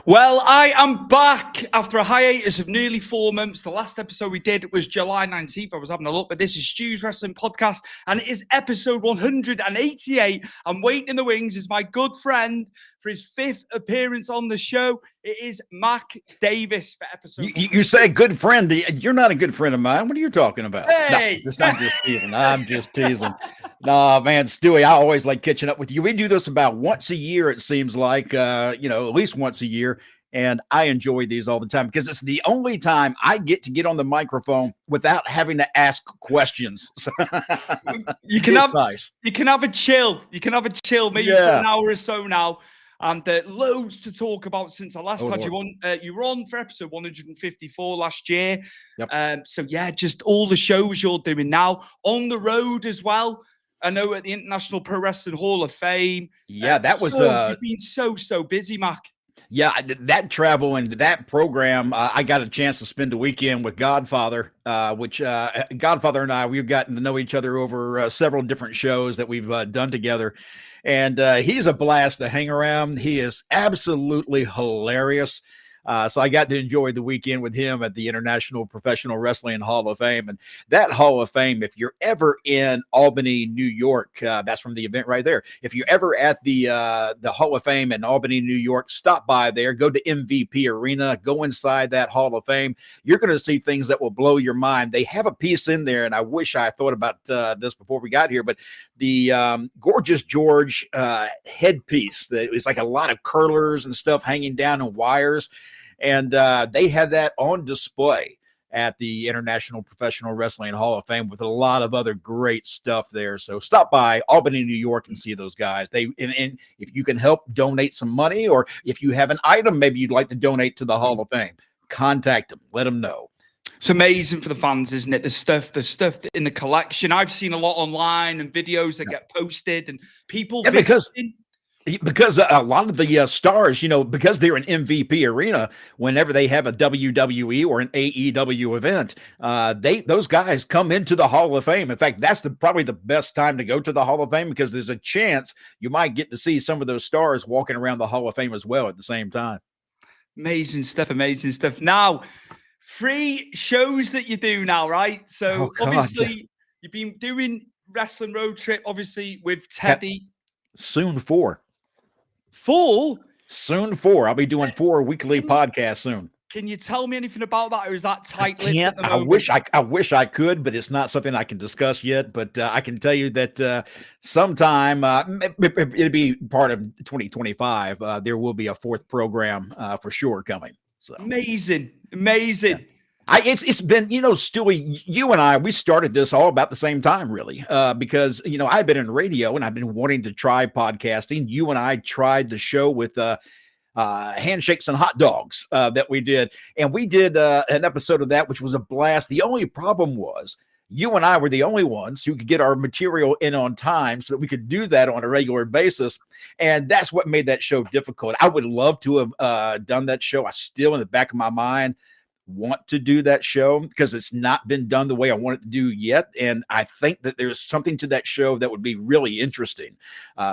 Well, I am back after a hiatus of nearly 4 months. The last episode we did was July 19th. I was having a look, but this is Stu's Wrestling Podcast, and it is episode 188. I'm waiting in the wings. It's my good friend for his 5th appearance on the show. It is Mac Davis for episode. You say good friend. You're not a good friend of mine. What are you talking about? Hey! No, I'm just teasing. I'm just teasing. Nah, man, Stewie, I always like catching up with you. We do this about once a year, it seems like, at least once a year. And I enjoy these all the time because it's the only time I get on the microphone without having to ask questions. You can have a chill. You can have a chill maybe for an hour or so now. And loads to talk about since I last had you on. You were on for episode 154 last year. Yep. Just all the shows you're doing now. On the road as well. I know at the International Pro Wrestling Hall of Fame. Yeah, you've been so busy, Mac. Yeah, that travel and that program, I got a chance to spend the weekend with Godfather, which Godfather and I, we've gotten to know each other over several different shows that we've done together. And he's a blast to hang around. He is absolutely hilarious. So I got to enjoy the weekend with him at the International Professional Wrestling Hall of Fame. And that Hall of Fame, if you're ever in Albany, New York, that's from the event right there. If you're ever at the Hall of Fame in Albany, New York, stop by there, go to MVP Arena, go inside that Hall of Fame. You're going to see things that will blow your mind. They have a piece in there, and I wish I thought about this before we got here, but the Gorgeous George headpiece, it's like a lot of curlers and stuff hanging down on wires. And they had that on display at the International Professional Wrestling Hall of Fame with a lot of other great stuff there. So stop by Albany, New York and see those guys. And if you can help donate some money, or if you have an item maybe you'd like to donate to the Hall of Fame, contact them. Let them know. It's amazing for the fans, isn't it? The stuff in the collection. I've seen a lot online and videos that get posted and people visiting. Because a lot of the stars, because they're an MVP arena, whenever they have a WWE or an AEW event, those guys come into the Hall of Fame. In fact, that's probably the best time to go to the Hall of Fame because there's a chance you might get to see some of those stars walking around the Hall of Fame as well at the same time. Amazing stuff. Now, 3 shows that you do now, right? So obviously you've been doing Wrestling Road Trip, obviously with Teddy. Soon 4. 4? Soon 4. I'll be doing 4 weekly podcasts soon. Can you tell me anything about that, or is that tight-lipped at the moment? I wish I could, but it's not something I can discuss yet. But I can tell you that sometime it'll be part of 2025. There will be a 4th program for sure coming. So amazing. Yeah. It's been, Stewie, you and I, we started this all about the same time, really, because, I've been in radio and I've been wanting to try podcasting. You and I tried the show with handshakes and hot dogs that we did. And we did an episode of that, which was a blast. The only problem was you and I were the only ones who could get our material in on time so that we could do that on a regular basis. And that's what made that show difficult. I would love to have done that show. I still, in the back of my mind, want to do that show because it's not been done the way I want it to do yet. And I think that there's something to that show that would be really interesting.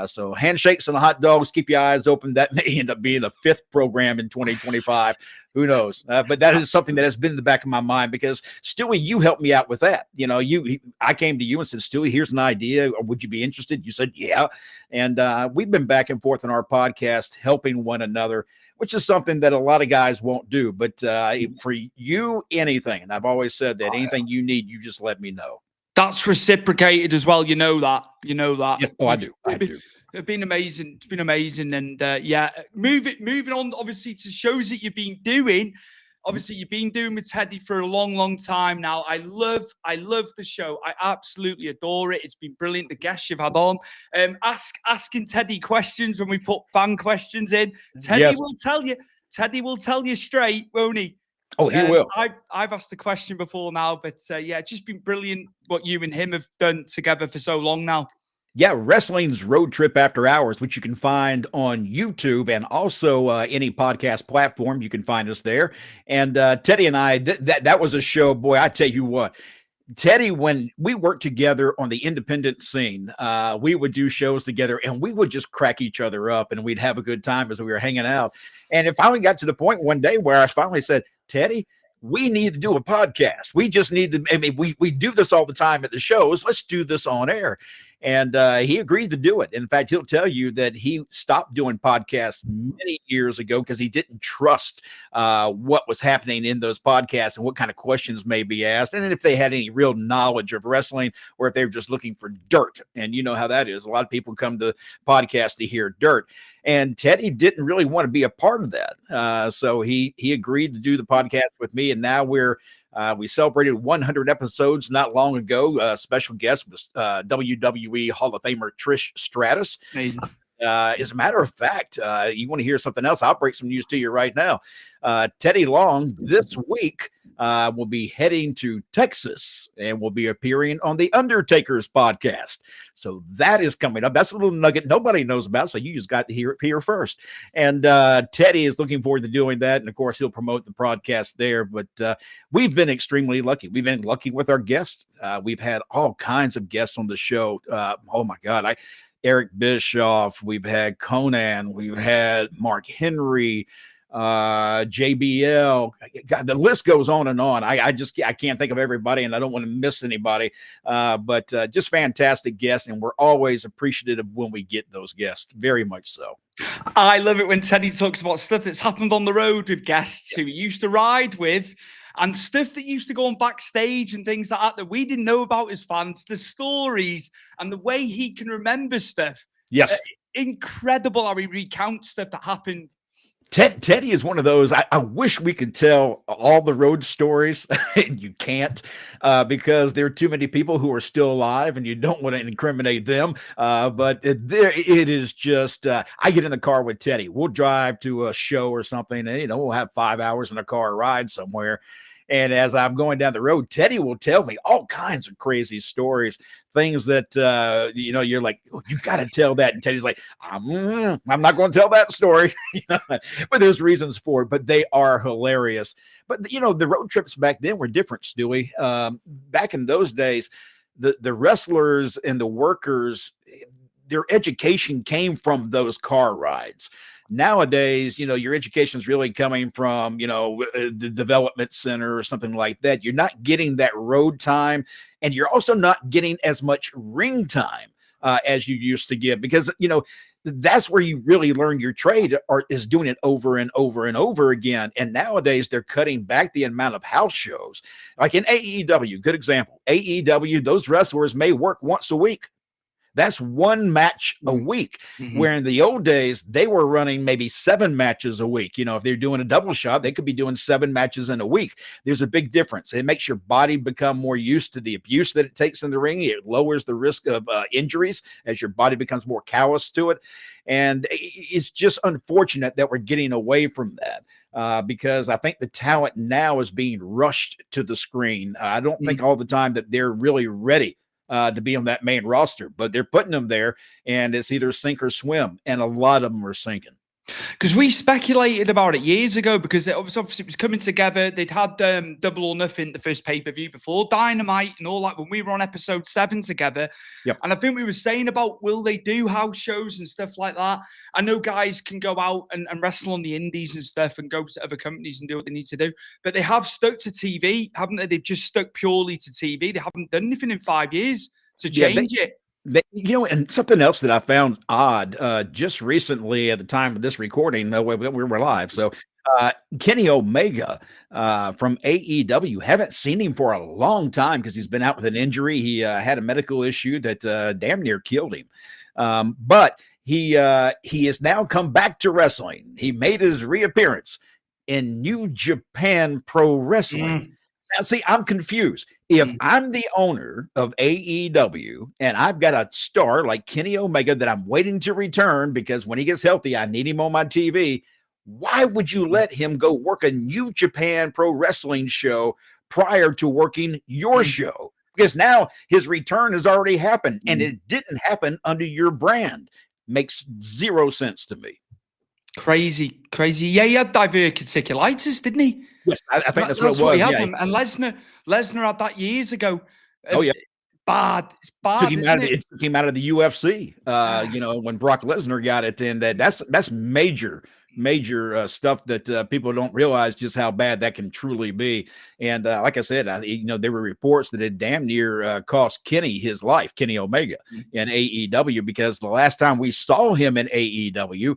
So handshakes and hot dogs, keep your eyes open. That may end up being a 5th program in 2025. Who knows? But that is something that has been in the back of my mind because Stewie, you helped me out with that. I came to you and said, Stewie, here's an idea. Would you be interested? You said, yeah. And we've been back and forth in our podcast, helping one another, which is something that a lot of guys won't do. But for you, anything, and I've always said that anything you need, you just let me know. That's reciprocated as well. You know that. Yes. Oh, I do. It's been amazing. It's been amazing. And moving on, obviously, to shows that you've been doing. Obviously, you've been doing with Teddy for a long, long time now. I love the show. I absolutely adore it. It's been brilliant. The guests you've had on, asking Teddy questions when we put fan questions in. Teddy will tell you. Teddy will tell you straight, won't he? Oh, he will. I've asked the question before now, but it's just been brilliant what you and him have done together for so long now. Yeah, Wrestling's Road Trip After Hours, which you can find on YouTube and also any podcast platform. You can find us there. And Teddy and I, that was a show, boy, I tell you what, Teddy, when we worked together on the independent scene, we would do shows together and we would just crack each other up and we'd have a good time as we were hanging out. And it finally got to the point one day where I finally said, Teddy, we need to do a podcast. We just need to, I mean, we do this all the time at the shows. Let's do this on air. And he agreed to do it. In fact, he'll tell you that he stopped doing podcasts many years ago because he didn't trust what was happening in those podcasts and what kind of questions may be asked. And then if they had any real knowledge of wrestling or if they were just looking for dirt. And you know how that is. A lot of people come to podcasts to hear dirt. And Teddy didn't really want to be a part of that. So he agreed to do the podcast with me. And now we celebrated 100 episodes not long ago. Special guest was WWE Hall of Famer Trish Stratus. Amazing. As a matter of fact, you want to hear something else? I'll break some news to you right now. Teddy Long this week will be heading to Texas and will be appearing on the Undertaker's podcast. So that is coming up. That's a little nugget nobody knows about. So you just got to hear it here first. And Teddy is looking forward to doing that. And of course, he'll promote the broadcast there. But we've been extremely lucky. We've been lucky with our guests. We've had all kinds of guests on the show. Oh my God. Eric Bischoff, we've had Conan, we've had Mark Henry, JBL. God, the list goes on and on. I can't think of everybody, and I don't want to miss anybody. But just fantastic guests, and we're always appreciative when we get those guests. Very much so. I love it when Teddy talks about stuff that's happened on the road with guests who he used to ride with. And stuff that used to go on backstage and things like that we didn't know about as fans, the stories and the way he can remember stuff. Yes. Incredible how he recounts stuff that happened. Teddy is one of those. I wish we could tell all the road stories. And you can't because there are too many people who are still alive and you don't want to incriminate them. But it is just, I get in the car with Teddy. We'll drive to a show or something and, we'll have 5 hours in a car ride somewhere. And as I'm going down the road, Teddy will tell me all kinds of crazy stories, things that, you're like, oh, you got to tell that. And Teddy's like, I'm not going to tell that story. But there's reasons for it, but they are hilarious. But, the road trips back then were different, Stewie. Back in those days, the wrestlers and the workers, their education came from those car rides. Nowadays, your education is really coming from, the development center or something like that. You're not getting that road time, and you're also not getting as much ring time as you used to get because, that's where you really learn your trade is doing it over and over and over again. And nowadays they're cutting back the amount of house shows. Like in AEW, good example. AEW, those wrestlers may work once a week. That's one match a week, where in the old days, they were running maybe 7 matches a week. If they're doing a double shot, they could be doing 7 matches in a week. There's a big difference. It makes your body become more used to the abuse that it takes in the ring. It lowers the risk of injuries as your body becomes more callous to it. And it's just unfortunate that we're getting away from that because I think the talent now is being rushed to the screen. I don't think all the time that they're really ready to be on that main roster, but they're putting them there and it's either sink or swim. And a lot of them are sinking. Because we speculated about it years ago because it obviously was coming together. They'd had Double or Nothing, the first pay-per-view before Dynamite and all that when we were on episode 7 together. Yep. And I think we were saying about will they do house shows and stuff like that. I know guys can go out and wrestle on the indies and stuff and go to other companies and do what they need to do. But they have stuck to TV, haven't they? They've just stuck purely to TV. They haven't done anything in 5 years to change it. And something else that I found odd just recently at the time of this recording, we were live. So Kenny Omega from AEW, haven't seen him for a long time because he's been out with an injury. He had a medical issue that damn near killed him. But he has now come back to wrestling. He made his reappearance in New Japan Pro Wrestling. Now, see, I'm confused. If I'm the owner of AEW and I've got a star like Kenny Omega that I'm waiting to return because when he gets healthy, I need him on my TV, why would you let him go work a New Japan Pro Wrestling show prior to working your show? Because now his return has already happened and it didn't happen under your brand. Makes zero sense to me. Crazy. Yeah, he had diverticulitis, didn't he? Yes, I think that's what That's it what he was. had. Yeah. And Lesnar had that years ago. Oh yeah. Bad. It's bad, isn't it? It took him out of the UFC. You know, when Brock Lesnar got it, and that's major stuff that people don't realize just how bad that can truly be. And like I said, you know, there were reports that it damn near cost Kenny his life, Kenny Omega, in AEW, because the last time we saw him in AEW,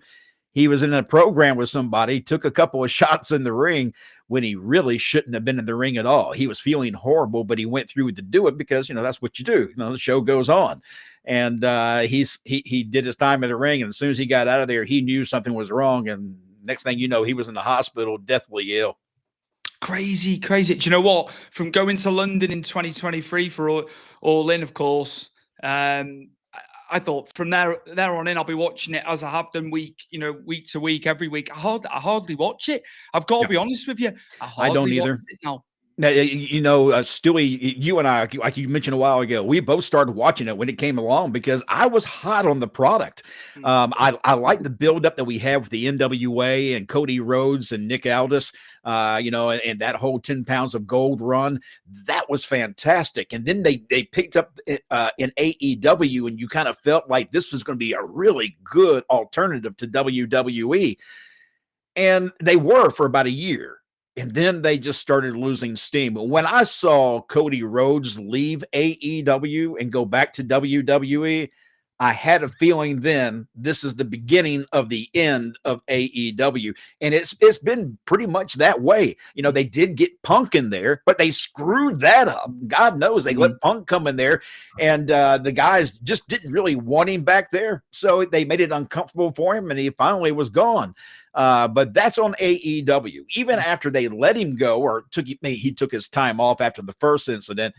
he was in a program with somebody, took a couple of shots in the ring when he really shouldn't have been in the ring at all. He was feeling horrible, but he went through to do it because, you know, that's what you do. You know, the show goes on. And he did his time in the ring. And as soon as he got out of there, he knew something was wrong. And next thing you know, he was in the hospital, deathly ill. Crazy. Do you know what? From going to London in 2023 for all in, of course, I thought from there on in, I'll be watching it as I have done week to week, every week. I hardly watch it. I've got to be honest with you. I don't Watch either. it now. Now, you know, Stewie, you and I, like you mentioned a while ago, we both started watching it when it came along because I was hot on the product. I like the buildup that we have with the NWA and Cody Rhodes and Nick Aldis, you know, and that whole 10 pounds of gold run. That was fantastic. And then they picked up in AEW, and you kind of felt like this was going to be a really good alternative to WWE. And they were for about a year. And then they just started losing steam. When I saw Cody Rhodes leave AEW and go back to WWE, I had a feeling then this is the beginning of the end of AEW. And it's been pretty much that way. You know, they did get Punk in there, but they screwed that up. God knows they let Punk come in there, and the guys just didn't really want him back there. So they made it uncomfortable for him, and he finally was gone. But that's on AEW. Even after they let him go, or he took his time off after the first incident,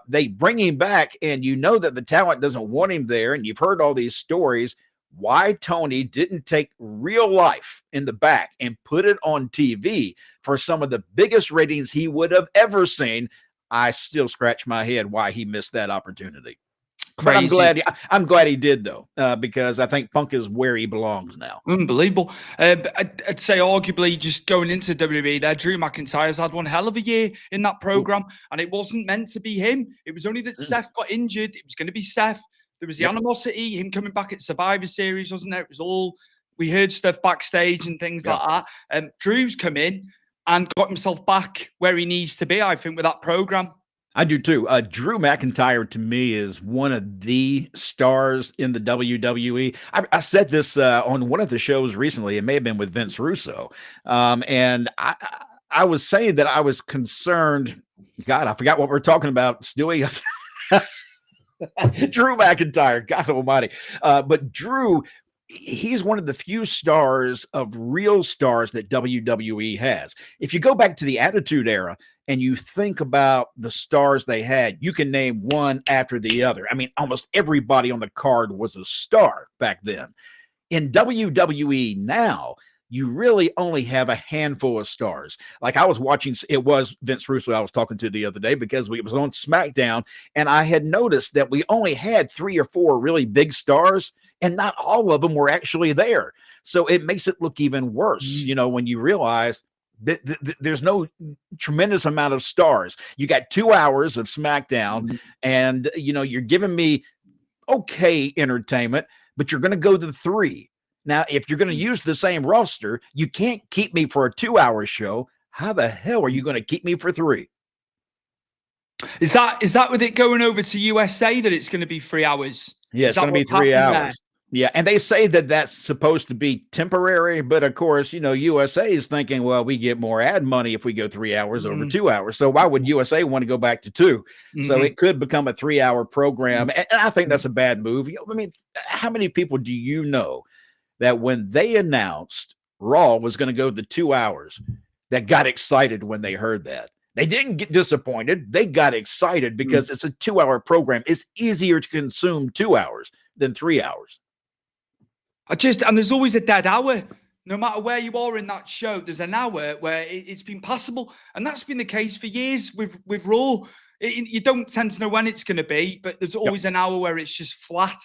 they bring him back, and you know that the talent doesn't want him there, and you've heard all these stories. Why Tony didn't take real life in the back and put it on TV for some of the biggest ratings he would have ever seen, I still scratch my head why he missed that opportunity. Crazy. But I'm glad he did, though, because I think Punk is where he belongs now. Unbelievable. But I'd say arguably just going into WWE there, Drew McIntyre's had one hell of a year in that program, and it wasn't meant to be him. It was only that Seth got injured. It was going to be Seth. There was the animosity, him coming back at Survivor Series, wasn't there? It was all, we heard stuff backstage and things like that. Drew's come in and got himself back where he needs to be, I think, with that program. I do too. Drew McIntyre to me is one of the stars in the WWE. I said this on one of the shows recently. It may have been with Vince Russo. And I was saying that I was concerned. God, I forgot what we're talking about, Stewie. Drew McIntyre, God almighty. But Drew, he's one of the few stars of real stars that WWE has. If you go back to the Attitude Era and you think about the stars they had, you can name one after the other. I mean, almost everybody on the card was a star back then. In WWE now, you really only have a handful of stars. Like I was watching, it was Vince Russo I was talking to the other day because it was on SmackDown, and I had noticed that we only had 3 or 4 really big stars, and not all of them were actually there. So it makes it look even worse, you know, when you realize there's no tremendous amount of stars. You got 2 hours of SmackDown, and you know, you're giving me okay entertainment, but you're going to go to 3. Now, if you're going to use the same roster, you can't keep me for a 2-hour show. How the hell are you going to keep me for 3? Is that with it going over to USA that it's going to be 3 hours? Yeah, it's going to be 3 hours. Yeah, and they say that that's supposed to be temporary, but of course, you know, USA is thinking, well, we get more ad money if we go 3 hours over 2 hours. So why would USA want to go back to 2? So it could become a 3-hour program, and I think that's a bad move. I mean, how many people do you know that when they announced Raw was going to go the 2 hours, that got excited when they heard that? They didn't get disappointed. They got excited because it's a 2-hour program. It's easier to consume 2 hours than 3 hours. And there's always a dead hour. No matter where you are in that show, there's an hour where it's been passable. And that's been the case for years with Raw. You don't tend to know when it's going to be, but there's always an hour where it's just flat.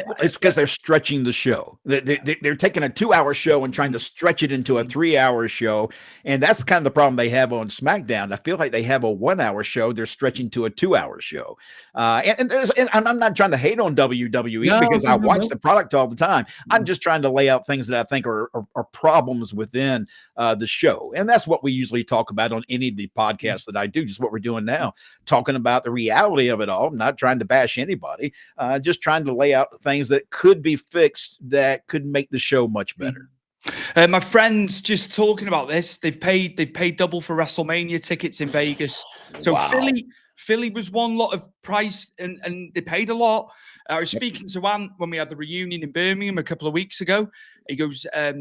Well, it's because they're stretching the show. They're taking a 2-hour show and trying to stretch it into a 3-hour show. And that's kind of the problem they have on SmackDown. I feel like they have a 1-hour show. They're stretching to a 2-hour show. And I'm not trying to hate on WWE because I watch the product all the time. I'm just trying to lay out things that I think are problems within the show. And that's what we usually talk about on any of the podcasts that I do, just what we're doing now, talking about the reality of it all, not trying to bash anybody, just trying to lay out things that could be fixed that could make the show much better. My friends just talking about this. They've paid double for WrestleMania tickets in Vegas. So Wow. Philly was one lot of price, and they paid a lot. I was speaking to Ant when we had the reunion in Birmingham a couple of weeks ago. He goes, I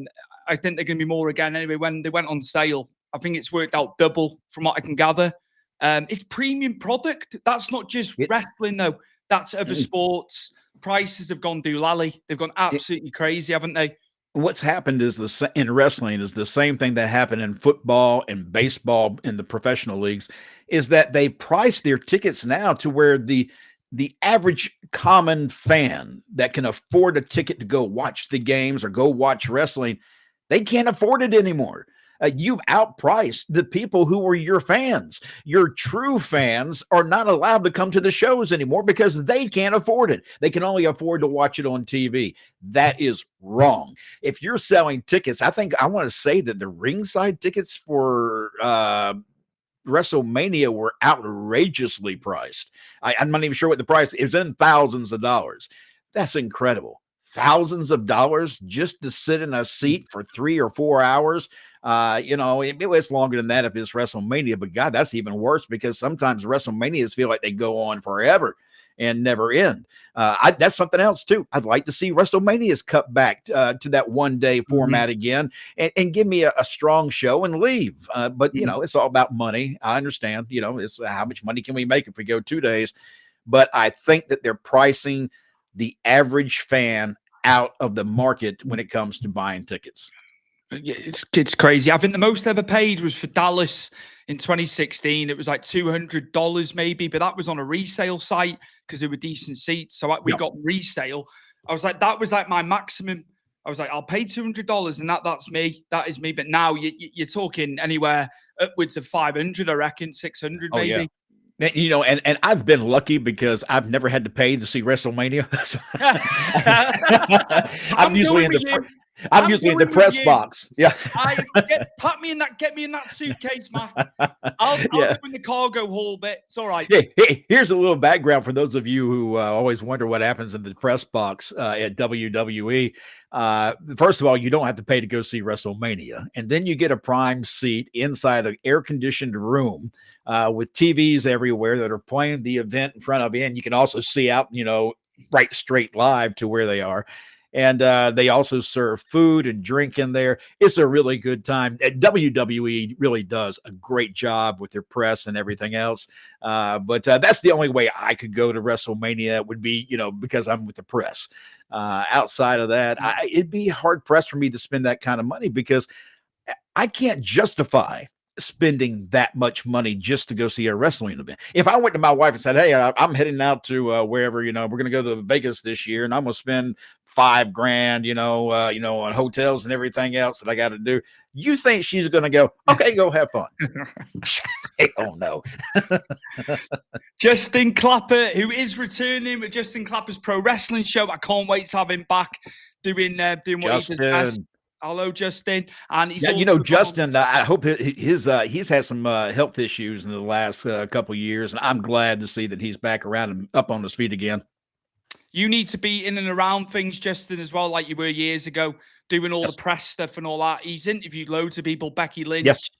think they're going to be more again anyway. When they went on sale, I think it's worked out double from what I can gather. It's premium product. That's not just wrestling though. That's other sports. Prices have gone doolally. They've gone absolutely crazy, haven't they? What's happened is in wrestling is the same thing that happened in football and baseball in the professional leagues, is that they price their tickets now to where the average common fan that can afford a ticket to go watch the games or go watch wrestling, they can't afford it anymore. You've outpriced the people who were your fans. Your true fans are not allowed to come to the shows anymore because they can't afford it. They can only afford to watch it on TV. That is wrong. If you're selling tickets, I want to say that the ringside tickets for WrestleMania were outrageously priced. I'm not even sure what the price is. It was in thousands of dollars. That's incredible. Thousands of dollars just to sit in a seat for 3 or 4 hours. It was longer than that if it's WrestleMania, but God, that's even worse because sometimes WrestleManias feel like they go on forever and never end. That's something else too. I'd like to see WrestleManias cut back to that 1-day format again and give me a strong show and leave. But it's all about money. I understand, it's how much money can we make if we go 2 days? But I think that they're pricing the average fan out of the market when it comes to buying tickets. Yeah, it's crazy. I think the most ever paid was for Dallas in 2016. It was like $200 maybe, but that was on a resale site because they were decent seats. So we got resale. I was like, that was like my maximum. I was like, I'll pay $200 and that's me. That is me. But now you're talking anywhere upwards of 500, I reckon, 600 maybe. Yeah. And I've been lucky because I've never had to pay to see WrestleMania. I'm usually in the press box. Yeah. Get me in that suitcase, man. I'll go in the cargo hall bit. It's all right. Hey, here's a little background for those of you who always wonder what happens in the press box at WWE. First of all, you don't have to pay to go see WrestleMania. And then you get a prime seat inside an air-conditioned room with TVs everywhere that are playing the event in front of you. And you can also see out, right straight live to where they are. And they also serve food and drink in there. It's a really good time. WWE really does a great job with their press and everything else. But that's the only way I could go to WrestleMania would be, because I'm with the press. Outside of that, it'd be hard pressed for me to spend that kind of money because I can't justify spending that much money just to go see a wrestling event. If I went to my wife and said, hey, I'm heading out to wherever, we're going to go to Vegas this year and I'm going to spend $5,000, on hotels and everything else that I got to do. You think she's going to go, okay, go have fun. Oh no. Justin Clapper, who is returning with Justin Clapper's Pro Wrestling Show. I can't wait to have him back doing what he does best. Hello, Justin. And he's Justin, I hope he's had some health issues in the last couple of years, and I'm glad to see that he's back around and up on his feet again. You need to be in and around things, Justin, as well, like you were years ago, doing all the press stuff and all that. He's interviewed loads of people, Becky Lynch. Yes.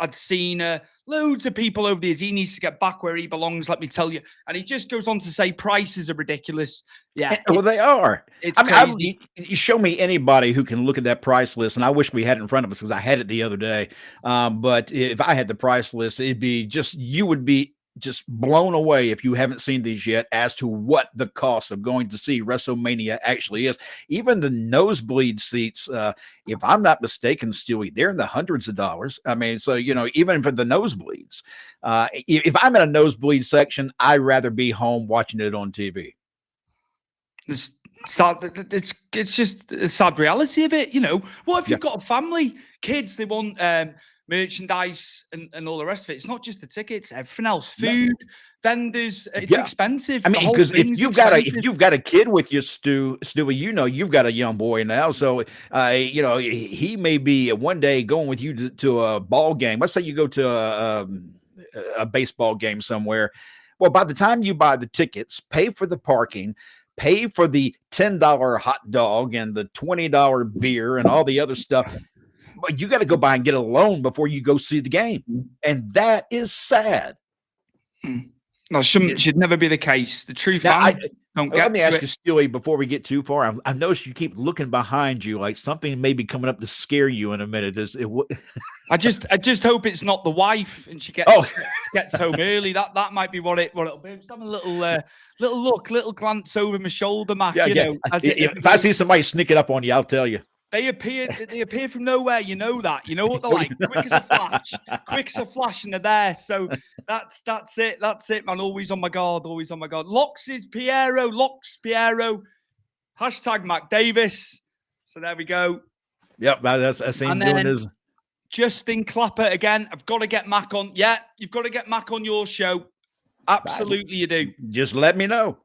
I'd seen loads of people over the years. He needs to get back where he belongs, let me tell you. And he just goes on to say prices are ridiculous. Yeah. Well, they are. It's crazy. You show me anybody who can look at that price list, and I wish we had it in front of us because I had it the other day. But if I had the price list, it'd be you would be just blown away if you haven't seen these yet as to what the cost of going to see WrestleMania actually is. Even the nosebleed seats, if I'm not mistaken, Stewie, they're in the hundreds of dollars. I mean, so, even for the nosebleeds, if I'm in a nosebleed section, I'd rather be home watching it on TV. It's just a sad reality of it. What if you've got a family, kids, they want merchandise and all the rest of it. It's not just the tickets, everything else, food, vendors. It's expensive. I mean, because if you've got a kid with you, Stewie, you've got a young boy now, so he may be one day going with you to a ball game. Let's say you go to a baseball game somewhere. Well, by the time you buy the tickets, pay for the parking, pay for the $10 hot dog and the $20 beer and all the other stuff, but you got to go by and get a loan before you go see the game. And that is sad. No, should never be the case. The true fans don't get Let me ask you, Stewie, before we get too far, I've noticed you keep looking behind you like something may be coming up to scare you in a minute. I just hope it's not the wife and she gets home early. That might be what it'll be. Just having a little glance over my shoulder, Mac. If I see somebody sneaking up on you, I'll tell you. They appear from nowhere. You know that. You know what they're like. Quick as a flash, and they're there. So that's it. That's it, man. Always on my guard. Always on my guard. Locks Piero. Hashtag Mac Davis. So there we go. Yep, that's him doing his. Justin Clapper again. I've got to get Mac on. Yeah, you've got to get Mac on your show. Absolutely, you do. Just let me know.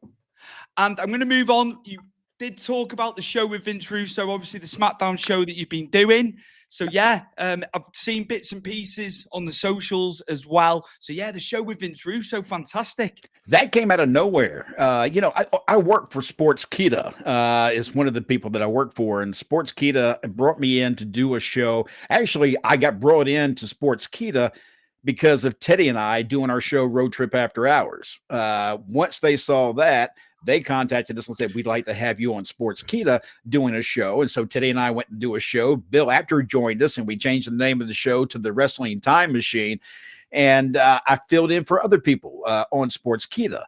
And I'm going to move on. You did talk about the show with Vince Russo, obviously the SmackDown show that you've been doing. So yeah, I've seen bits and pieces on the socials as well. So yeah, the show with Vince Russo, fantastic. That came out of nowhere. I work for Sportskeeda. Is one of the people that I work for, and Sportskeeda brought me in to do a show. Actually, I got brought into Sportskeeda because of Teddy and I doing our show Road Trip After Hours. Once they saw that, they contacted us and said, we'd like to have you on Sportskeeda doing a show. And so Teddy and I went to do a show. Bill Apter joined us, and we changed the name of the show to the Wrestling Time Machine. And I filled in for other people on Sportskeeda.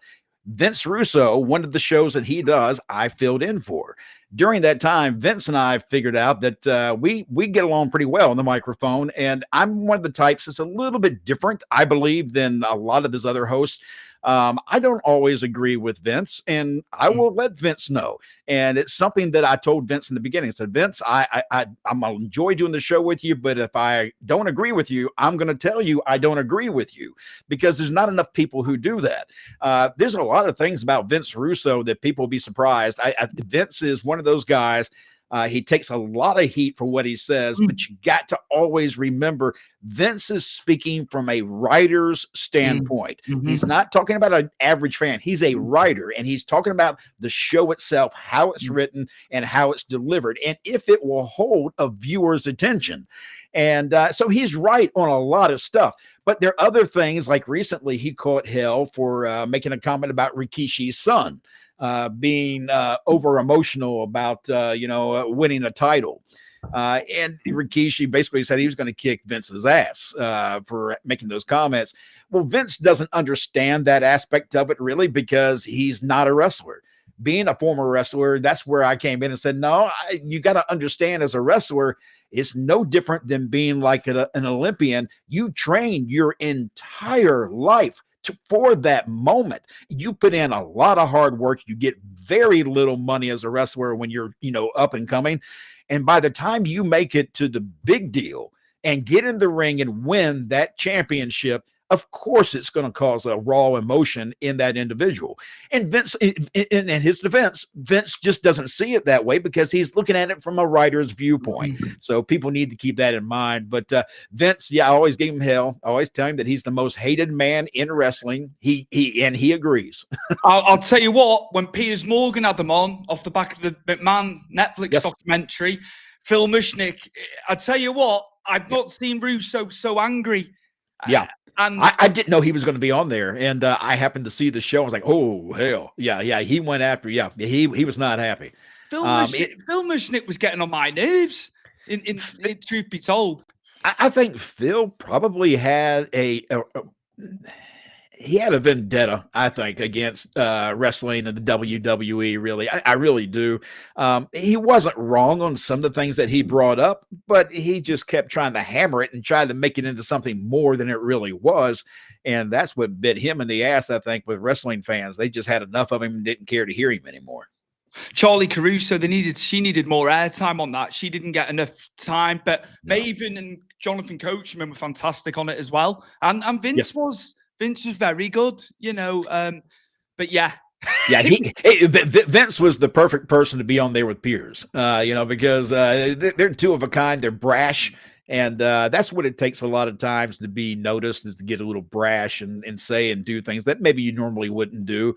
Vince Russo, one of the shows that he does, I filled in for. During that time, Vince and I figured out that we get along pretty well on the microphone. And I'm one of the types that's a little bit different, I believe, than a lot of his other hosts. I don't always agree with Vince, and I will let Vince know. And it's something that I told Vince in the beginning. I said, Vince, I'm gonna enjoy doing the show with you, but if I don't agree with you, I'm going to tell you I don't agree with you, because there's not enough people who do that. There's a lot of things about Vince Russo that people will be surprised. Vince is one of those guys. He takes a lot of heat for what he says, but you got to always remember Vince is speaking from a writer's standpoint. He's not talking about an average fan. He's a writer, and he's talking about the show itself, how it's written and how it's delivered, and if it will hold a viewer's attention. And so he's right on a lot of stuff. But there are other things, like recently he caught hell for making a comment about Rikishi's son. Being over emotional about winning a title, and Rikishi basically said he was going to kick Vince's ass for making those comments. Well, Vince doesn't understand that aspect of it really, because he's not a wrestler. Being a former wrestler, that's where I came in and said, no, you got to understand, as a wrestler, it's no different than being like an Olympian. You train your entire life for that moment. You put in a lot of hard work. You get very little money as a wrestler when you're, up and coming. And by the time you make it to the big deal and get in the ring and win that championship, of course it's going to cause a raw emotion in that individual. And Vince, in his defense, Vince just doesn't see it that way, because he's looking at it from a writer's viewpoint. So people need to keep that in mind. But Vince, I always give him hell. I always tell him that he's the most hated man in wrestling. He agrees. I'll tell you what, when Piers Morgan had them on off the back of the McMahon Netflix documentary, Phil Mushnick, I tell you what, I've not seen Russo so angry. Yeah. And I didn't know he was going to be on there, and I happened to see the show. I was like, "Oh hell, yeah!" He went after, he was not happy. Phil Mushnick was getting on my nerves. In truth be told, I think Phil probably had he had a vendetta, I think, against wrestling and the WWE. Really, I really do. He wasn't wrong on some of the things that he brought up, but he just kept trying to hammer it and try to make it into something more than it really was. And that's what bit him in the ass, I think, with wrestling fans. They just had enough of him and didn't care to hear him anymore. Charlie Caruso, she needed more airtime on that. She didn't get enough time, but Maven and Jonathan Coachman were fantastic on it as well. And Vince was very good, you know. But yeah. Yeah, Vince was the perfect person to be on there with Piers, you know, because they're two of a kind. They're brash, and that's what it takes a lot of times to be noticed, is to get a little brash and say and do things that maybe you normally wouldn't do.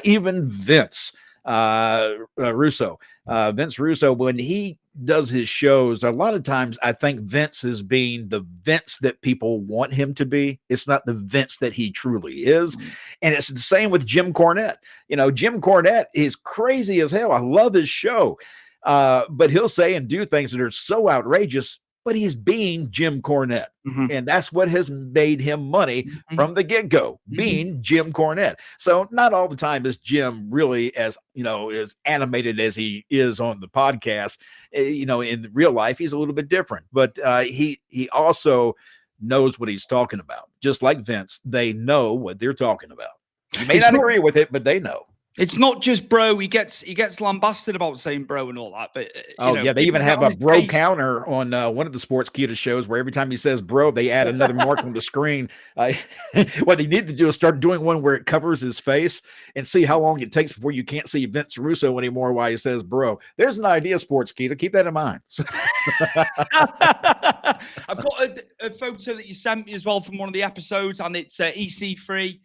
Even Vince Russo, Vince Russo, when he does his shows, a lot of times I think Vince is being the Vince that people want him to be. It's not the Vince that he truly is. And it's the same with Jim Cornette. You know, Jim Cornette is crazy as hell. I love his show. But he'll say and do things that are so outrageous, but he's being Jim Cornette. And that's what has made him money from the get-go, being Jim Cornette. So not all the time is Jim really as, you know, as animated as he is on the podcast. You know, in real life, he's a little bit different, but he also knows what he's talking about. Just like Vince, they know what they're talking about. You may not agree with it, but they know. It's not just bro. He gets lambasted about saying bro and all that. But yeah, they even have a bro counter on one of the Sports Kita shows where every time he says bro, they add another mark on the screen. What they need to do is start doing one where it covers his face and see how long it takes before you can't see Vince Russo anymore while he says bro. There's an idea, Sports Kita. Keep that in mind. I've got a photo that you sent me as well from one of the episodes, and it's EC3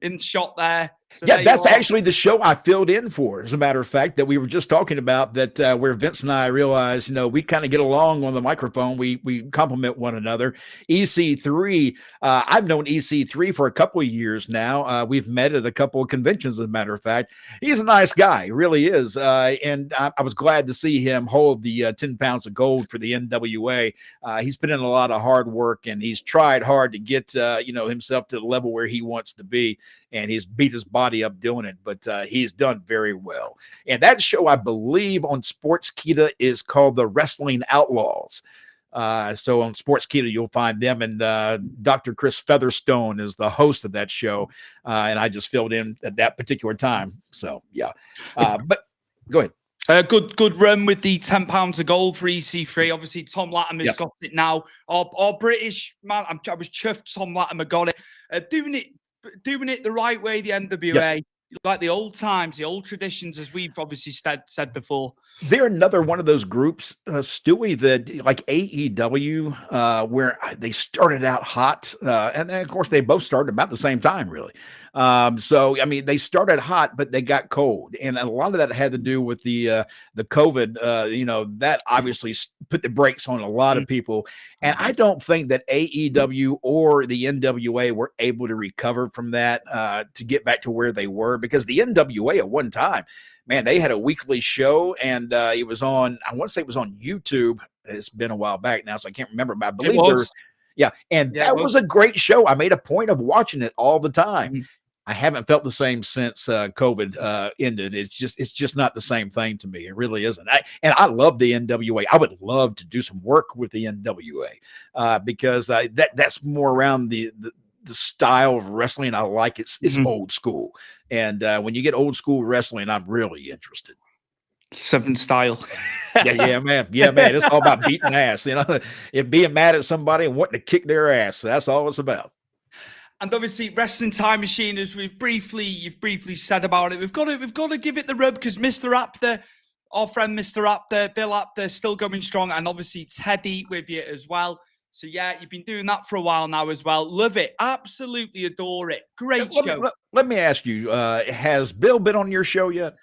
in shot there. So yeah, that's actually the show I filled in for, as a matter of fact, that we were just talking about, that where Vince and I realized, you know, we kind of get along on the microphone. We compliment one another. EC3, I've known EC3 for a couple of years now. We've met at a couple of conventions, as a matter of fact. He's a nice guy, he really is. And I was glad to see him hold the 10 pounds of gold for the NWA. He's put in a lot of hard work, and he's tried hard to get, you know, himself to the level where he wants to be. And he's beat his body up doing it, but he's done very well. And that show, I believe, on Sports Kita is called The Wrestling Outlaws. So on Sports Kita, you'll find them, and Dr. Chris Featherstone is the host of that show. And I just filled in at that particular time. So, yeah. But go ahead. Good run with the 10 pounds of gold for EC3. Obviously, Tom Latimer's got it now. Our British man, I was chuffed Tom Latimer got it. Doing it the right way, the NWA, like the old times, the old traditions, as we've obviously said before. They're another one of those groups, Stewie, that like AEW, where they started out hot, and then of course they both started about the same time, really. So I mean, they started hot, but they got cold, and a lot of that had to do with the COVID. You know, that obviously put the brakes on a lot of people, and I don't think that AEW or the NWA were able to recover from that to get back to where they were, because the NWA at one time, man, they had a weekly show, and it was on, I want to say it was on YouTube. It's been a while back now, so I can't remember, but I believe it was. That was a great show. I made a point of watching it all the time. I haven't felt the same since COVID ended. It's just not the same thing to me. It really isn't. I love the NWA. I would love to do some work with the NWA because that's more around the style of wrestling I like. It's old school, and when you get old school wrestling, I'm really interested. Southern style. yeah, man. It's all about beating ass, you know, if being mad at somebody and wanting to kick their ass. That's all it's about. And obviously, Wrestling Time Machine, as you've briefly said about it, we've got to give it the rub, because Mr. Apter, our friend Mr. Apter, Bill Apter, still going strong, and obviously Teddy with you as well. So yeah, you've been doing that for a while now as well. Love it, absolutely adore it. Great show. Let me ask you: has Bill been on your show yet?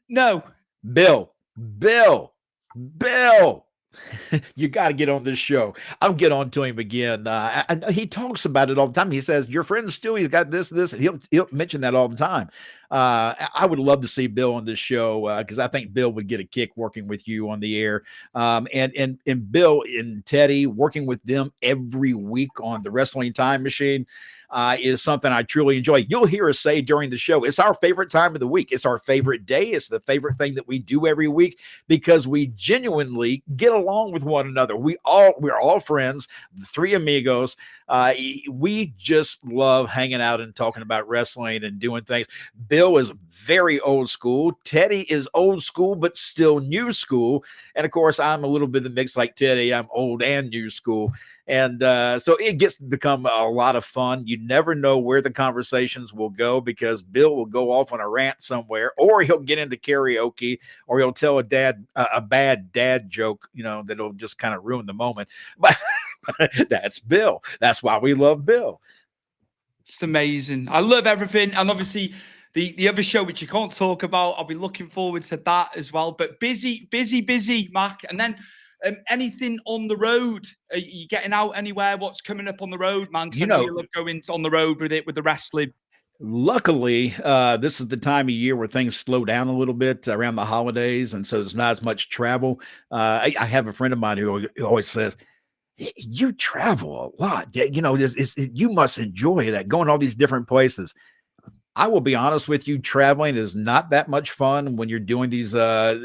No. Bill. You got to get on this show. I'll get on to him again. He talks about it all the time. He says, your friend Stewie's got this, and he'll mention that all the time. I would love to see Bill on this show because I think Bill would get a kick working with you on the air. And Bill and Teddy, working with them every week on the Wrestling Time Machine. is something I truly enjoy. You'll hear us say during the show, it's our favorite time of the week. It's our favorite day. It's the favorite thing that we do every week because we genuinely get along with one another. We're all friends, the three amigos. We just love hanging out and talking about wrestling and doing things. Bill is very old school. Teddy is old school, but still new school. And of course, I'm a little bit of the mix like Teddy. I'm old and new school. And so it gets to become a lot of fun. You never know where the conversations will go because Bill will go off on a rant somewhere, or he'll get into karaoke, or he'll tell a bad dad joke, that'll just kind of ruin the moment. But that's Bill. That's why we love Bill. It's amazing. I love everything. And obviously the other show, which you can't talk about, I'll be looking forward to that as well. But busy, Mac. And then anything on the road? Are you getting out anywhere? What's coming up on the road, man? Because I know you love going on the road with the wrestling. Luckily, this is the time of year where things slow down a little bit around the holidays. And so there's not as much travel. I have a friend of mine who always says, you travel a lot. You must enjoy that, going all these different places. I will be honest with you, traveling is not that much fun when you're doing these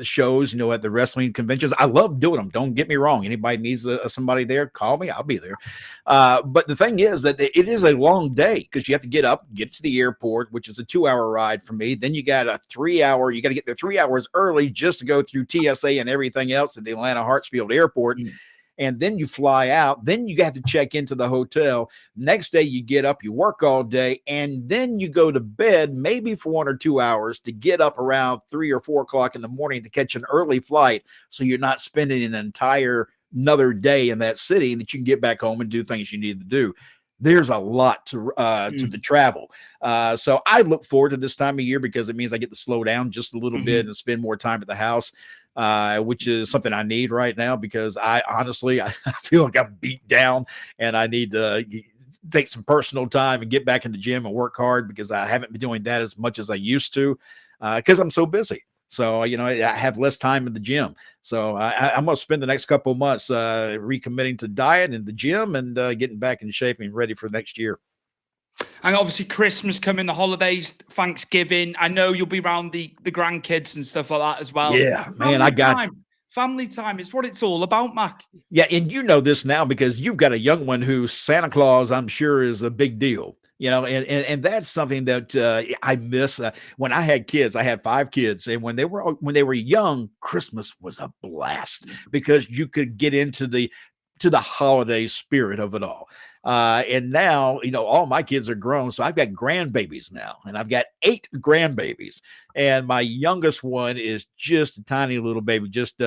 shows, at the wrestling conventions. I love doing them. Don't get me wrong. Anybody needs somebody there, call me. I'll be there. But the thing is that it is a long day because you have to get up, get to the airport, which is a 2-hour ride for me. Then you got a 3-hour. You got to get there 3 hours early just to go through TSA and everything else at the Atlanta Hartsfield Airport. And then you fly out. Then you have to check into the hotel. Next day, you get up, you work all day, and then you go to bed maybe for 1 or 2 hours to get up around 3 or 4 o'clock in the morning to catch an early flight. So you're not spending another day in that city, and that you can get back home and do things you need to do. There's a lot to the travel. So I look forward to this time of year because it means I get to slow down just a little bit and spend more time at the house. Which is something I need right now because I feel like I'm beat down and I need to take some personal time and get back in the gym and work hard because I haven't been doing that as much as I used to because I'm so busy. So, I have less time in the gym. So I'm going to spend the next couple of months recommitting to diet and the gym and getting back in shape and ready for next year. And obviously Christmas coming, the holidays, Thanksgiving. I know you'll be around the grandkids and stuff like that as well. Yeah, man, I got family time. It's what it's all about, Mac. Yeah, and you know this now because you've got a young one who Santa Claus, I'm sure, is a big deal. And that's something that I miss. When I had kids, I had 5 kids, and when they were young, Christmas was a blast because you could get into the holiday spirit of it all. And now, all my kids are grown. So I've got grandbabies now, and I've got 8 grandbabies. And my youngest one is just a tiny little baby, just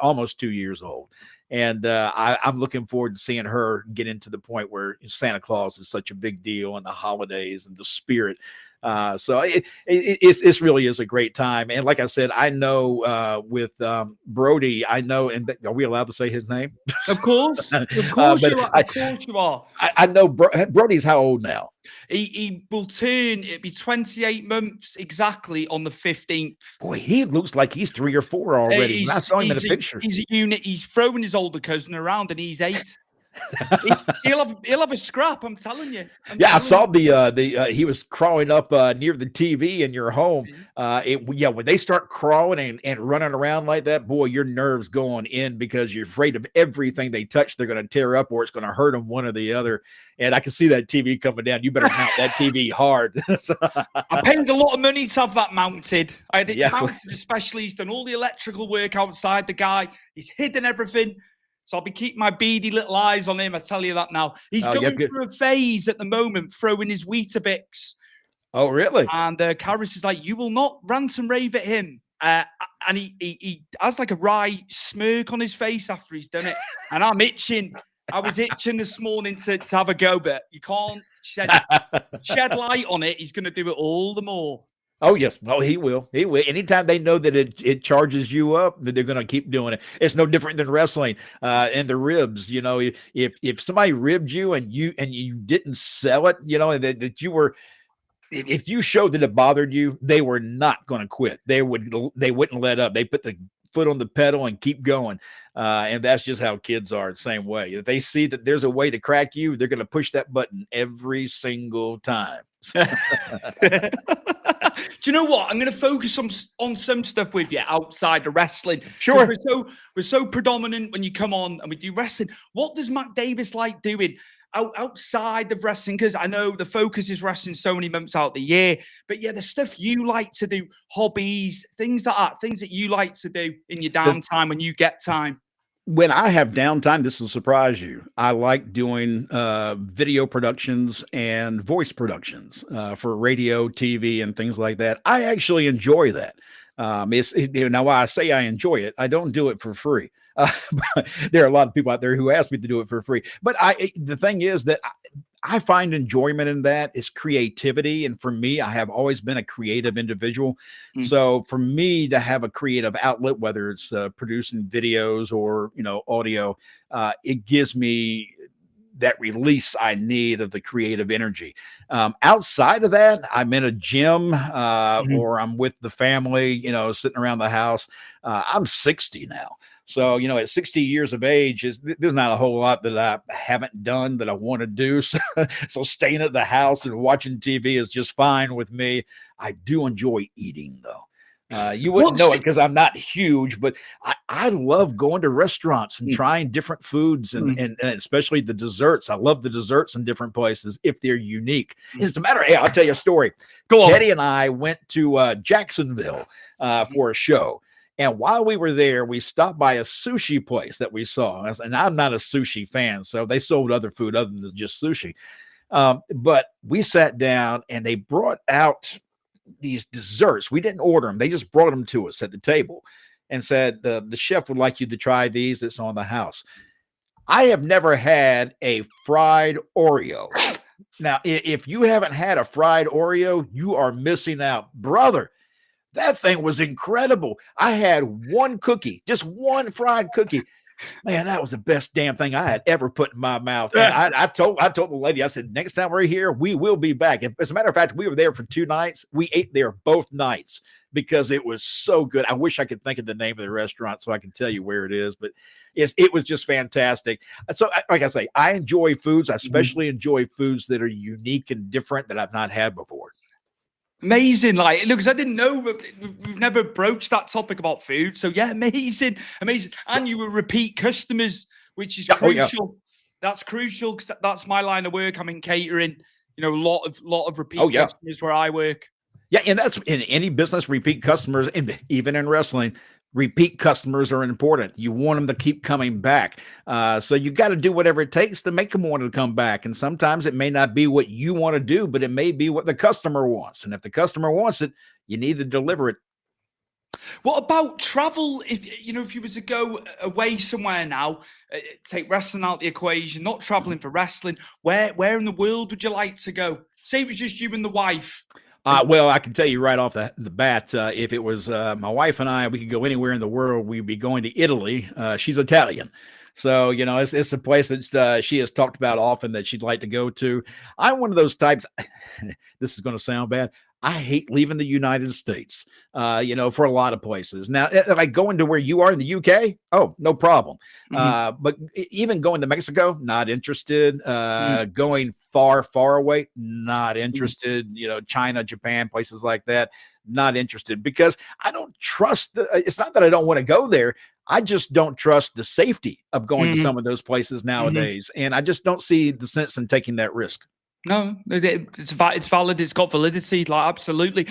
almost 2 years old. And I'm looking forward to seeing her get into the point where Santa Claus is such a big deal and the holidays and the spirit. So it really is a great time. And like I said, I know with Brody, I know, and are we allowed to say his name? Of course. Of course you are. Of course you are. I know Brody's how old now? He will turn, it'd be 28 months exactly on the 15th. Boy, he looks like he's 3 or 4 already. I saw him in a picture. He's a unit. He's throwing his older cousin around and he's 8. he'll have a scrap. I'm telling you. I saw he was crawling up near the TV in your home. When they start crawling and running around like that, boy, your nerves going in because you're afraid of everything they touch. They're going to tear up or it's going to hurt them one or the other. And I can see that TV coming down. You better mount that TV hard. I paid a lot of money to have that mounted. I had it mounted, especially. He's done all the electrical work outside. The guy, he's hidden everything. So I'll be keeping my beady little eyes on him. I tell you that now. He's going through a phase at the moment, throwing his Weetabix. Oh, really? And Karis is like, you will not rant and rave at him. And he has like a wry smirk on his face after he's done it. And I'm itching. I was itching this morning to have a go, but you can't shed light on it. He's going to do it all the more. Oh, yes. Well, he will. He will. Anytime they know that it charges you up, they're going to keep doing it. It's no different than wrestling and the ribs. If somebody ribbed you and you didn't sell it, that you were, if you showed that it bothered you, they were not going to quit. They wouldn't let up. They put the foot on the pedal and keep going. And that's just how kids are the same way. If they see that there's a way to crack you, they're going to push that button every single time. Do you know what? I'm going to focus on some stuff with you outside of wrestling. Sure. We're so predominant when you come on and we do wrestling. What does Matt Davis like doing outside of wrestling? Because I know the focus is wrestling so many months out the year, but yeah, the stuff you like to do, hobbies, things like that, things that you like to do in your downtime when you get time. When I have downtime, this will surprise you. I like doing video productions and voice productions for radio, TV, and things like that. I actually enjoy that. Now, why I say I enjoy it, I don't do it for free. There are a lot of people out there who ask me to do it for free. But the thing is that I find enjoyment in that is creativity. And for me, I have always been a creative individual. So for me to have a creative outlet, whether it's producing videos or, audio, it gives me that release I need of the creative energy. Outside of that, I'm in a gym or I'm with the family, sitting around the house. I'm 60 now. So, at 60 years of age, there's not a whole lot that I haven't done that I want to do. So staying at the house and watching TV is just fine with me. I do enjoy eating, though. You wouldn't know it because I'm not huge, but I love going to restaurants and trying different foods and especially the desserts. I love the desserts in different places if they're unique. As a matter of, hey, I'll tell you a story. Teddy and I went to Jacksonville for a show. And while we were there, we stopped by a sushi place that we saw. And I'm not a sushi fan, so they sold other food other than just sushi. But we sat down and they brought out these desserts. We didn't order them. They just brought them to us at the table and said, the chef would like you to try these. It's on the house. I have never had a fried Oreo. Now, if you haven't had a fried Oreo, you are missing out, brother. That thing was incredible. I had one cookie, just one fried cookie. Man, that was the best damn thing I had ever put in my mouth. And I told the lady, I said, next time we're here, we will be back. As a matter of fact, we were there for 2 nights. We ate there both nights because it was so good. I wish I could think of the name of the restaurant so I can tell you where it is, but it was just fantastic. So like I say, I enjoy foods. I especially enjoy foods that are unique and different that I've not had before. Amazing. Like, look, I didn't know we've never broached that topic about food. So yeah, amazing. And you were repeat customers, which is crucial. Oh, yeah. That's crucial because that's my line of work. I'm in catering, a lot of repeat customers where I work. Yeah. And that's in any business, repeat customers, and even in wrestling, repeat customers are important. You want them to keep coming back. So you got to do whatever it takes to make them want to come back. And sometimes it may not be what you want to do, but it may be what the customer wants. And if the customer wants it, you need to deliver it. What about travel? If you were to go away somewhere now, take wrestling out the equation, not traveling for wrestling, where in the world would you like to go? Say it was just you and the wife. Well, I can tell you right off the bat, if it was my wife and I, we could go anywhere in the world. We'd be going to Italy. She's Italian. So, it's a place that she has talked about often that she'd like to go to. I'm one of those types. This is going to sound bad. I hate leaving the United States, for a lot of places. Now, like going to where you are in the UK, oh, no problem. But even going to Mexico, not interested. Going far, far away, not interested. China, Japan, places like that, not interested because I don't trust. It's not that I don't want to go there. I just don't trust the safety of going to some of those places nowadays. And I just don't see the sense in taking that risk. No, it's valid. It's got validity. Like, absolutely.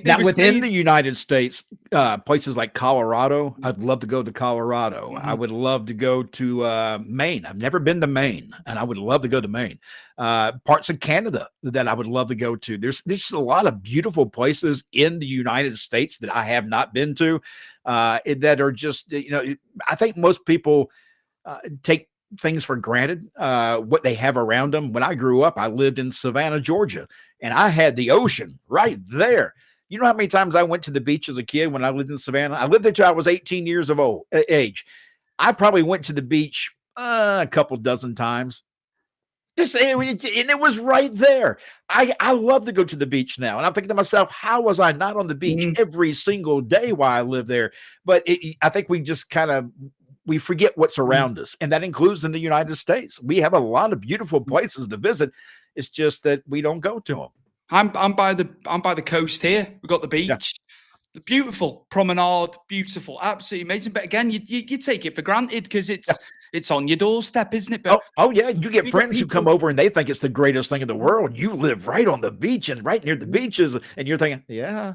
Now, within the United States, places like Colorado, I'd love to go to Colorado. I would love to go to Maine. I've never been to Maine, and I would love to go to Maine. Parts of Canada that I would love to go to. There's just a lot of beautiful places in the United States that I have not been to that are just, I think most people take things for granted, what they have around them. When I grew up, I lived in Savannah, Georgia, and I had the ocean right there. You know how many times I went to the beach as a kid when I lived in Savannah? I lived there till I was 18 years of age. I probably went to the beach a couple dozen times. and it was right there. I love to go to the beach now, and I'm thinking to myself, how was I not on the beach every single day while I live there? But I think we just kind of we forget what's around us, and that includes in the United States. We have a lot of beautiful places to visit. It's just that we don't go to them. I'm by the coast here. We've got the beach. Yeah. The beautiful promenade, beautiful, absolutely amazing. But again, you take it for granted because it's on your doorstep, isn't it? But oh yeah, you get friends who come over and they think it's the greatest thing in the world. You live right on the beach and right near the beaches, and you're thinking, yeah.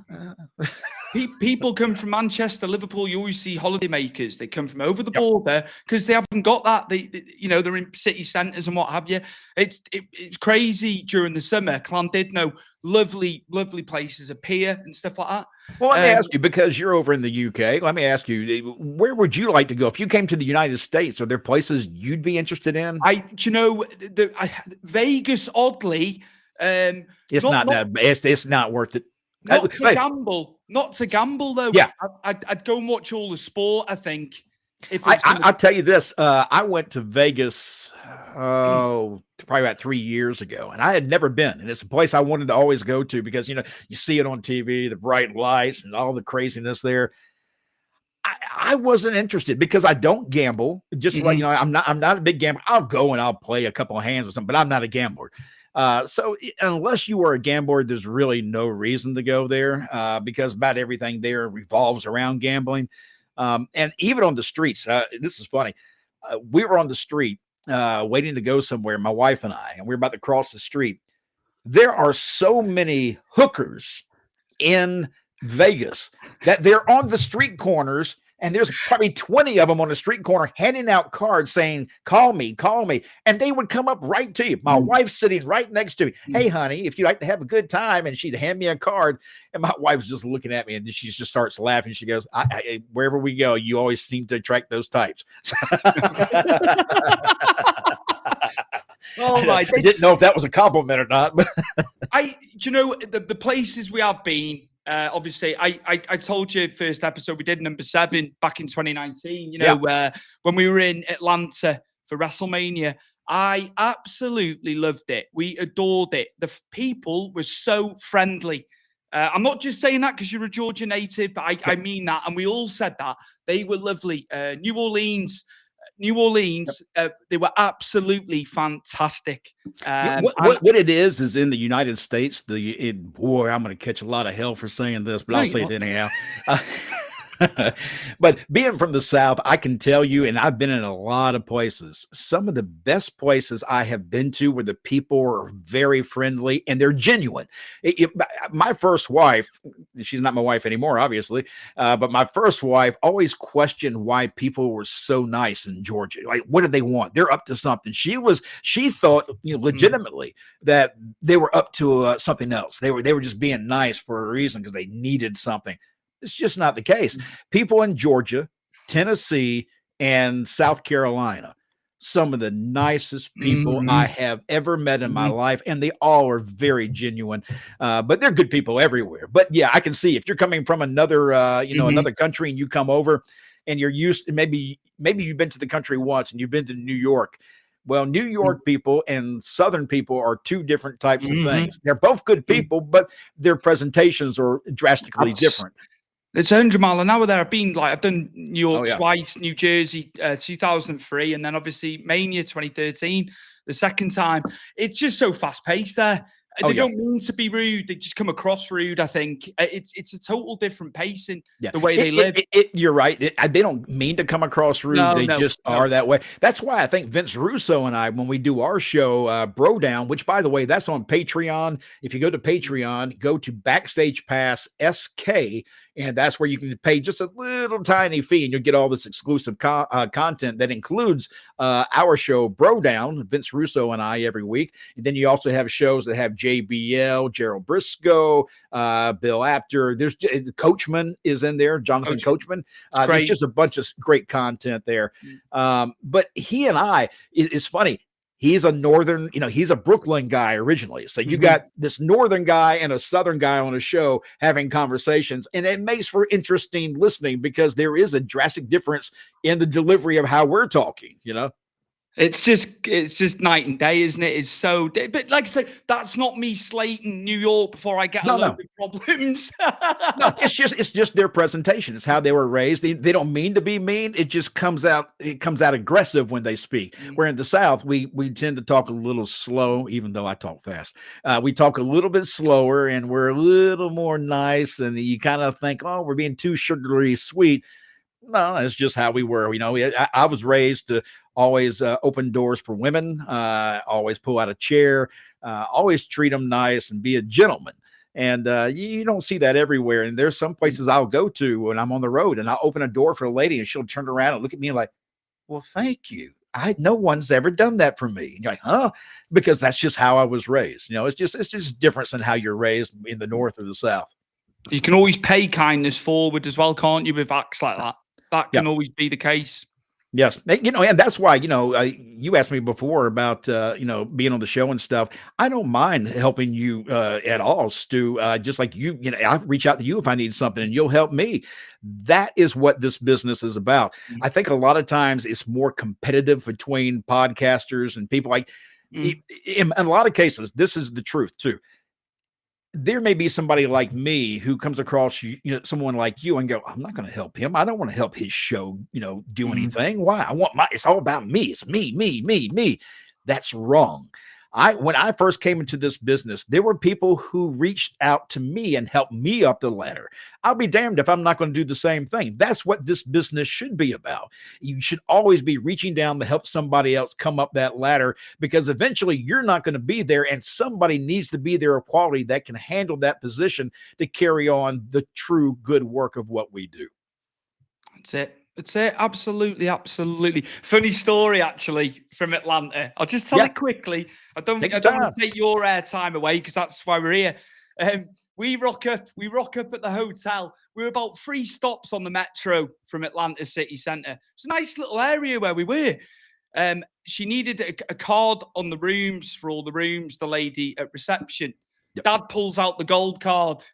People come from Manchester, Liverpool. You always see holidaymakers. They come from over the border because they haven't got that. They're in city centres and what have you. It's crazy during the summer. Llandudno, lovely places appear and stuff like that. Well, let me ask you, because you're over in the UK, let me ask you, where would you like to go? If you came to the United States, are there places you'd be interested in? Vegas, oddly, it's not worth it. Not to gamble though. Yeah. I'd go and watch all the sport, I think. I'll tell you this. I went to Vegas, probably about 3 years ago, and I had never been. And it's a place I wanted to always go to because, you see it on TV, the bright lights and all the craziness there. I wasn't interested because I don't gamble. Just like, I'm not a big gambler. I'll go and I'll play a couple of hands or something, but I'm not a gambler. So unless you are a gambler, there's really no reason to go there because about everything there revolves around gambling. And even on the streets, this is funny. We were on the street waiting to go somewhere, my wife and I, and we were about to cross the street. There are so many hookers in Vegas that they're on the street corners, and there's probably 20 of them on the street corner handing out cards saying, call me. And they would come up right to you. My wife's sitting right next to me. Hey, honey, if you'd like to have a good time, and she'd hand me a card. And my wife's just looking at me and she just starts laughing. She goes, wherever we go, you always seem to attract those types. Oh my! I didn't know if that was a compliment or not. But the places we have been. Obviously, I told you first episode we did number 7 back in 2019. When we were in Atlanta for WrestleMania, I absolutely loved it. We adored it. The people were so friendly. I'm not just saying that because you're a Georgia native, but I mean that. And we all said that. They were lovely. New Orleans, they were absolutely fantastic. What it is in the United States, boy, I'm going to catch a lot of hell for saying this, but I'll say it anyhow. But being from the South, I can tell you, and I've been in a lot of places, some of the best places I have been to where the people are very friendly and they're genuine. My first wife, she's not my wife anymore, obviously, but my first wife always questioned why people were so nice in Georgia. Like, what did they want? They're up to something. She thought, legitimately that they were up to something else. They were just being nice for a reason because they needed something. It's just not the case. People in Georgia, Tennessee, and South Carolina, some of the nicest people I have ever met in my life, and they all are very genuine. But they're good people everywhere. But yeah, I can see if you're coming from another, another country, and you come over, and you're used to maybe you've been to the country once, and you've been to New York. Well, New York people and Southern people are two different types of things. They're both good people, but their presentations are drastically different. It's 100 mile an hour there. I've done New York twice, New Jersey 2003, and then obviously Mania 2013, the second time. It's just so fast paced there. They don't mean to be rude. They just come across rude, I think. It's a total different pace in the way they live. You're right. They don't mean to come across rude. They just are that way. That's why I think Vince Russo and I, when we do our show, Bro Down, which, by the way, that's on Patreon. If you go to Patreon, go to Backstage Pass SK, and that's where you can pay just a little tiny fee, and you'll get all this exclusive content that includes our show, Bro Down, Vince Russo and I, every week. And then you also have shows that have JBL, Gerald Briscoe, Bill Apter. There's Coachman is in there, Jonathan Coachman. There's just a bunch of great content there. But he and I, it's funny. He's a northern, he's a Brooklyn guy originally. So you got this northern guy and a southern guy on a show having conversations, and it makes for interesting listening because there is a drastic difference in the delivery of how we're talking, It's just night and day, isn't it? It's so, but like I said, that's not me slating New York before I get a No, load no. of problems. No, it's just their presentation. It's how they were raised. They don't mean to be mean. It just comes out aggressive when they speak. Where in the South, we tend to talk a little slow, even though I talk fast. We talk a little bit slower and we're a little more nice. And you kind of think, oh, we're being too sugary sweet. No, it's just how we were. I was raised to always open doors for women, always pull out a chair, always treat them nice and be a gentleman. And you don't see that everywhere. And there's some places I'll go to when I'm on the road and I'll open a door for a lady and she'll turn around and look at me like, well, thank you. No one's ever done that for me. And you're like, huh? Because that's just how I was raised. It's just different than how you're raised in the North or the South. You can always pay kindness forward as well, can't you, with acts like that? That can Yeah. always be the case. Yes. And that's why, you asked me before about, being on the show and stuff. I don't mind helping you at all, Stu. Just like I reach out to you if I need something and you'll help me. That is what this business is about. I think a lot of times it's more competitive between podcasters and people in a lot of cases, this is the truth too. There may be somebody like me who comes across someone like you and go, I'm not going to help him. I don't want to help his show, do anything. Why? It's all about me. It's me. That's wrong. When I first came into this business, there were people who reached out to me and helped me up the ladder. I'll be damned if I'm not going to do the same thing. That's what this business should be about. You should always be reaching down to help somebody else come up that ladder, because eventually you're not going to be there and somebody needs to be there of quality that can handle that position to carry on the true good work of what we do. That's it. It's it. Absolutely, absolutely. Funny story, actually, from Atlanta. I'll just tell it quickly. I don't want to take your airtime away because that's why we're here. We rock up at the hotel. We're about 3 stops on the metro from Atlanta city centre. It's a nice little area where we were. She needed a card on the rooms for all the rooms, the lady at reception. Yep. Dad pulls out the gold card.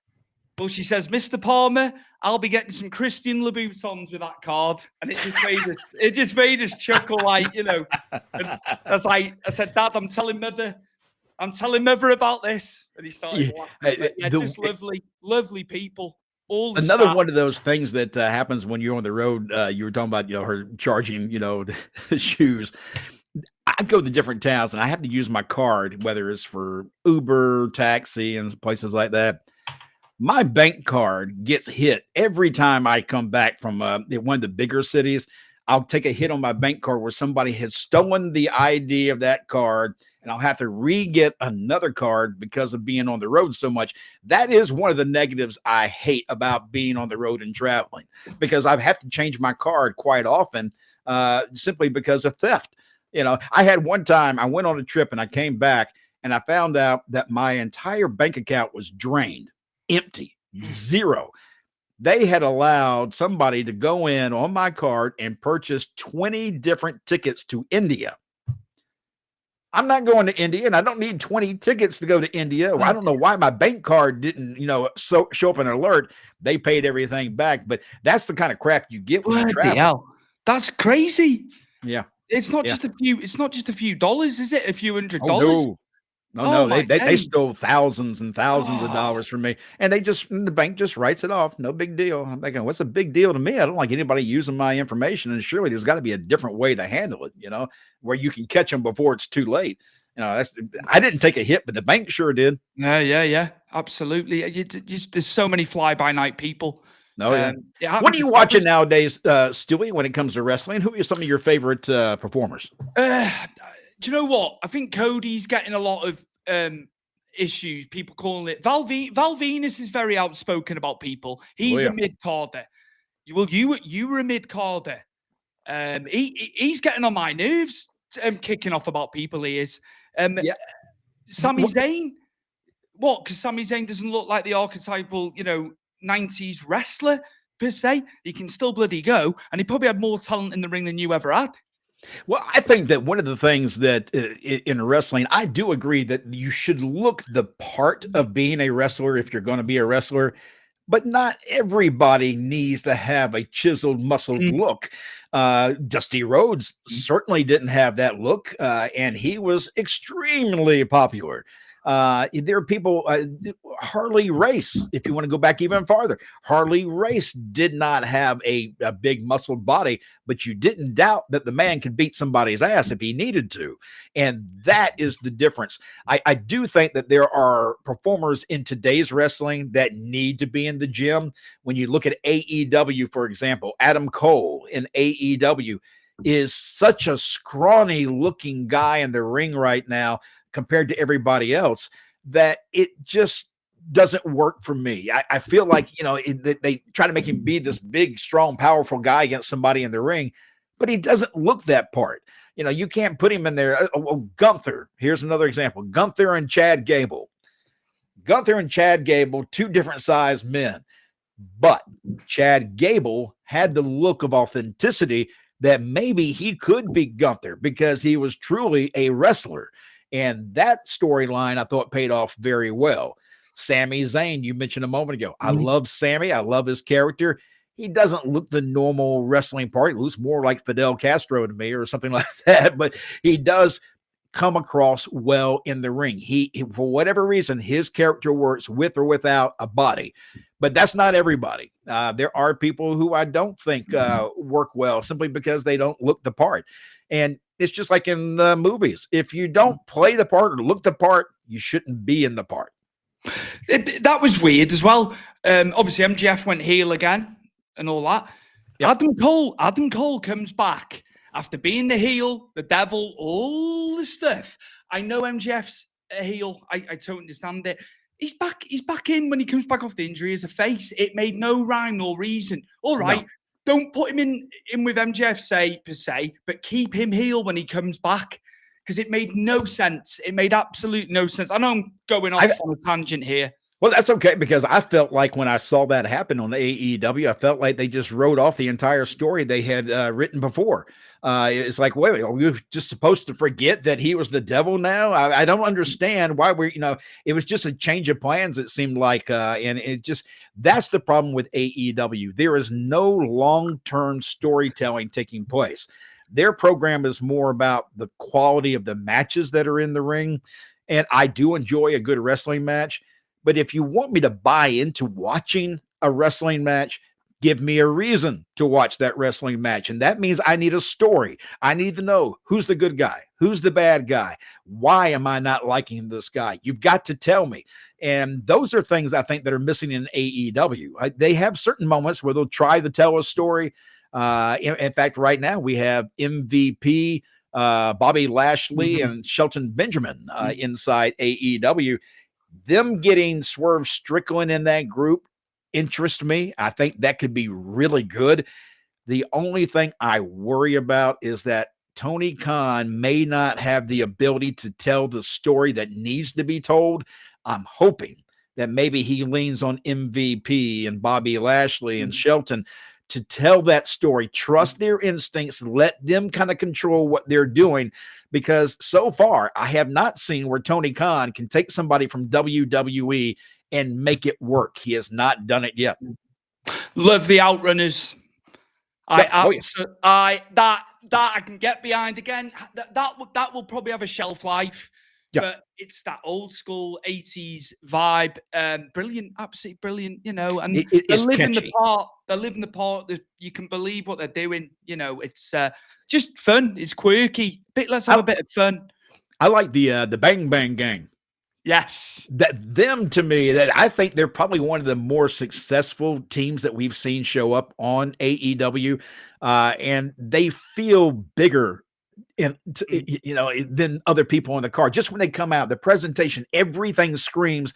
Well, she says, Mr. Palmer, I'll be getting some Christian Louboutins with that card. And it just made us chuckle, like, And I said, Dad, I'm telling mother about this. And he started laughing. Just lovely people. Another one of those things that happens when you're on the road. You were talking about, her charging, the shoes. I go to different towns and I have to use my card, whether it's for Uber, taxi, and places like that. My bank card gets hit every time I come back from one of the bigger cities. I'll take a hit on my bank card where somebody has stolen the ID of that card, and I'll have to re-get another card because of being on the road so much. That is one of the negatives I hate about being on the road and traveling, because I have to change my card quite often simply because of theft. I had one time I went on a trip and I came back and I found out that my entire bank account was drained. Empty, zero. They had allowed somebody to go in on my card and purchase 20 different tickets to India. I'm not going to India, and I don't need 20 tickets to go to India. I don't know why my bank card didn't, show up an alert. They paid everything back, but that's the kind of crap you get when you travel. Hell. That's crazy. Yeah. It's not just a few dollars, is it? A few $100. No. No, they stole thousands and thousands of dollars from me, and the bank just writes it off. No big deal. I'm thinking, what's a big deal to me? I don't like anybody using my information, and surely there's got to be a different way to handle it, where you can catch them before it's too late. I didn't take a hit, but the bank sure did. Yeah, absolutely. There's so many fly-by-night people. Oh, yeah. What are you watching nowadays, Stewie, when it comes to wrestling? Who are some of your favorite performers? Do you know what? I think Cody's getting a lot of issues. People calling it Val Venus is very outspoken about people. He's a mid-carder. Well, you were a mid-carder. He's getting on my nerves, kicking off about people. He is. Sami Zayn. What? Because Sami Zayn doesn't look like the archetypal, 90s wrestler per se. He can still bloody go, and he probably had more talent in the ring than you ever had. Well, I think that one of the things that in wrestling, I do agree that you should look the part of being a wrestler if you're going to be a wrestler, but not everybody needs to have a chiseled, muscled Mm, look. Dusty Rhodes certainly didn't have that look, and he was extremely popular. There are people, Harley Race, if you want to go back even farther, Harley Race did not have a big muscled body, but you didn't doubt that the man could beat somebody's ass if he needed to. And that is the difference. I do think that there are performers in today's wrestling that need to be in the gym. When you look at AEW, for example, Adam Cole in AEW is such a scrawny looking guy in the ring right now compared to everybody else that it just doesn't work for me. I feel like, they try to make him be this big, strong, powerful guy against somebody in the ring, but he doesn't look that part. You can't put him in there. Gunther, here's another example. Gunther and Chad Gable. Gunther and Chad Gable, two different sized men, but Chad Gable had the look of authenticity that maybe he could beat Gunther because he was truly a wrestler. And that storyline I thought paid off very well. Sami Zayn, you mentioned a moment ago. I love Sami. I love his character. He doesn't look the normal wrestling part. He looks more like Fidel Castro to me or something like that, but he does come across well in the ring. He for whatever reason, his character works with or without a body, but that's not everybody. There are people who I don't think work well simply because they don't look the part. And it's just like in movies. If you don't play the part or look the part, you shouldn't be in the part. That was weird as well. Obviously, MJF went heel again and all that. Yep. Adam Cole comes back after being the heel, the devil, all the stuff. I know MJF's a heel. I totally understand it. He's back in when he comes back off the injury as a face. It made no rhyme nor reason. All right. No. Don't put him in with MJF, per se, but keep him heel when he comes back because it made no sense. It made absolute no sense. I know I'm going off on a tangent here. Well, that's okay because I felt like when I saw that happen on AEW, I felt like they just wrote off the entire story they had written before. It's like, wait, are we just supposed to forget that he was the devil now? I don't understand why it was just a change of plans, it seemed like. And it just, that's the problem with AEW. There is no long-term storytelling taking place. Their program is more about the quality of the matches that are in the ring. And I do enjoy a good wrestling match. But if you want me to buy into watching a wrestling match, give me a reason to watch that wrestling match. And that means I need a story. I need to know who's the good guy, who's the bad guy. Why am I not liking this guy? You've got to tell me. And those are things I think that are missing in AEW. They have certain moments where they'll try to tell a story. In fact, right now we have MVP, Bobby Lashley, and Shelton Benjamin inside AEW. Them getting Swerve Strickland in that group interests me. I think that could be really good. The only thing I worry about is that Tony Khan may not have the ability to tell the story that needs to be told. I'm hoping that maybe he leans on MVP and Bobby Lashley and Shelton to tell that story. Trust their instincts. Let them kind of control what they're doing. Because so far, I have not seen where Tony Khan can take somebody from WWE and make it work. He has not done it yet. Love the Outrunners. That I can get behind again. That will probably have a shelf life. Yep. But it's that old school 80s vibe. Brilliant, absolutely brilliant, and they're living the part. They're living the part. You can believe what they're doing. It's just fun. It's quirky. Let's have a bit of fun. I like the Bang Bang Gang. Yes. To me, that I think they're probably one of the more successful teams that we've seen show up on AEW. And they feel bigger than other people on the card. Just when they come out, the presentation, everything screams,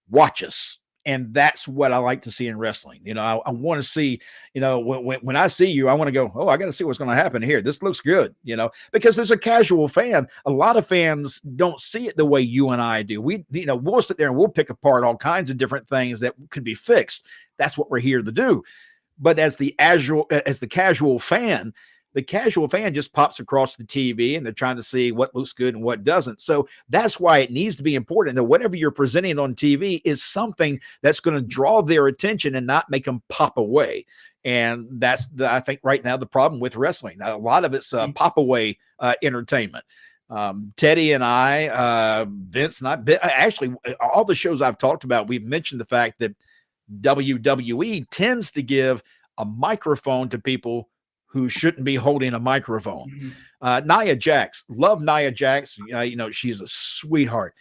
watch us. And that's what I like to see in wrestling. I want to see, when I see you, I want to go, oh, I got to see what's going to happen here. This looks good, because there's a casual fan. A lot of fans don't see it the way you and I do. We'll sit there and we'll pick apart all kinds of different things that could be fixed. That's what we're here to do. But as the casual fan, The casual fan just pops across the TV and they're trying to see what looks good and what doesn't. So that's why it needs to be important that whatever you're presenting on TV is something that's going to draw their attention and not make them pop away. And that's, I think, right now the problem with wrestling. Now, a lot of it's pop away entertainment. Teddy and I, Vince and I, actually, all the shows I've talked about, we've mentioned the fact that WWE tends to give a microphone to people who shouldn't be holding a microphone. Nia Jax, love Nia Jax. She's a sweetheart,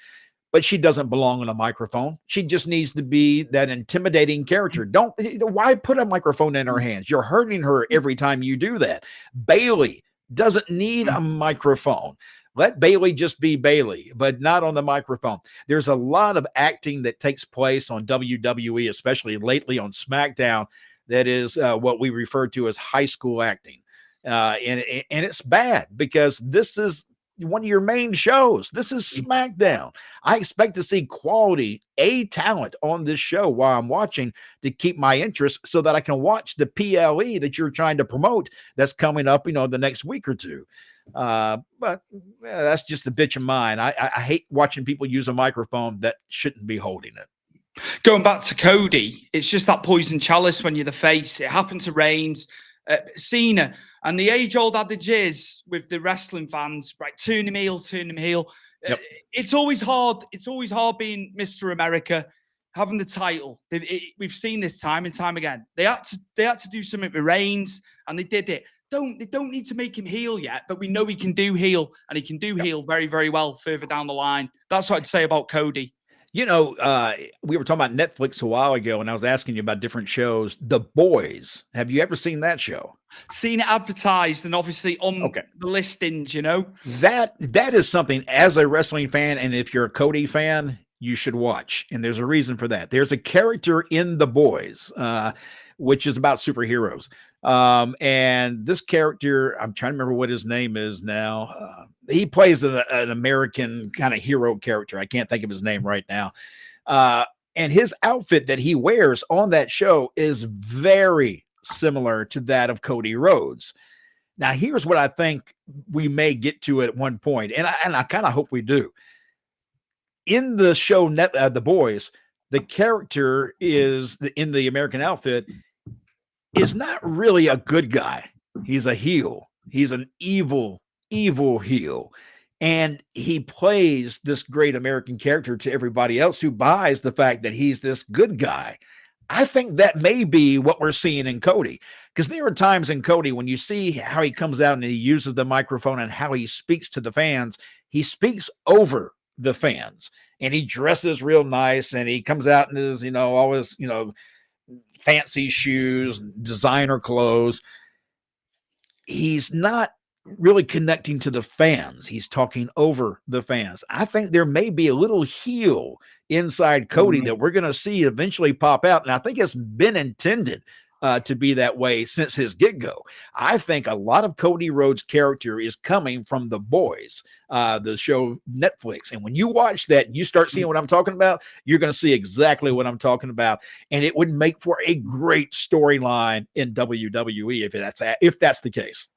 but she doesn't belong on a microphone. She just needs to be that intimidating character. Why put a microphone in her hands? You're hurting her every time you do that. Bayley doesn't need a microphone. Let Bayley just be Bayley, but not on the microphone. There's a lot of acting that takes place on WWE, especially lately on SmackDown, that is what we refer to as high school acting. And it's bad because this is one of your main shows. This is SmackDown. I expect to see quality talent on this show while I'm watching to keep my interest so that I can watch the PLE that you're trying to promote that's coming up, the next week or two. But that's just a bitch of mine. I hate watching people use a microphone that shouldn't be holding it. Going back to Cody, it's just that poison chalice when you're the face. It happened to Reigns, Cena, and the age-old adage is with the wrestling fans, right? Turn him heel, turn him heel. Yep. It's always hard. It's always hard being Mr. America, having the title. We've seen this time and time again. They had to do something with Reigns, and they did it. They don't need to make him heel yet, but we know he can do heel, and he can do heel very, very well further down the line. That's what I'd say about Cody. We were talking about Netflix a while ago, and I was asking you about different shows. The Boys. Have you ever seen that show? Seen it advertised and obviously on the listings, That is something as a wrestling fan, and if you're a Cody fan, you should watch. And there's a reason for that. There's a character in The Boys, which is about superheroes. And this character, I'm trying to remember what his name is now. He plays an American kind of hero character. I can't think of his name right now. And his outfit that he wears on that show is very similar to that of Cody Rhodes. Now, here's what I think we may get to at one point, and I kind of hope we do. In the show, The Boys, the character is in the American outfit is not really a good guy. He's a heel. He's an evil heel. And he plays this great American character to everybody else who buys the fact that he's this good guy. I think that may be what we're seeing in Cody, because there are times in Cody when you see how he comes out and he uses the microphone and how he speaks to the fans, he speaks over the fans and he dresses real nice and he comes out in his, always, fancy shoes, designer clothes. He's not really connecting to the fans. He's talking over the fans. I think there may be a little heel inside Cody that we're going to see eventually pop out. And I think it's been intended to be that way since his get-go. I think a lot of Cody Rhodes' character is coming from The Boys, the show Netflix. And when you watch that and you start seeing what I'm talking about, you're going to see exactly what I'm talking about. And it would make for a great storyline in WWE if that's the case.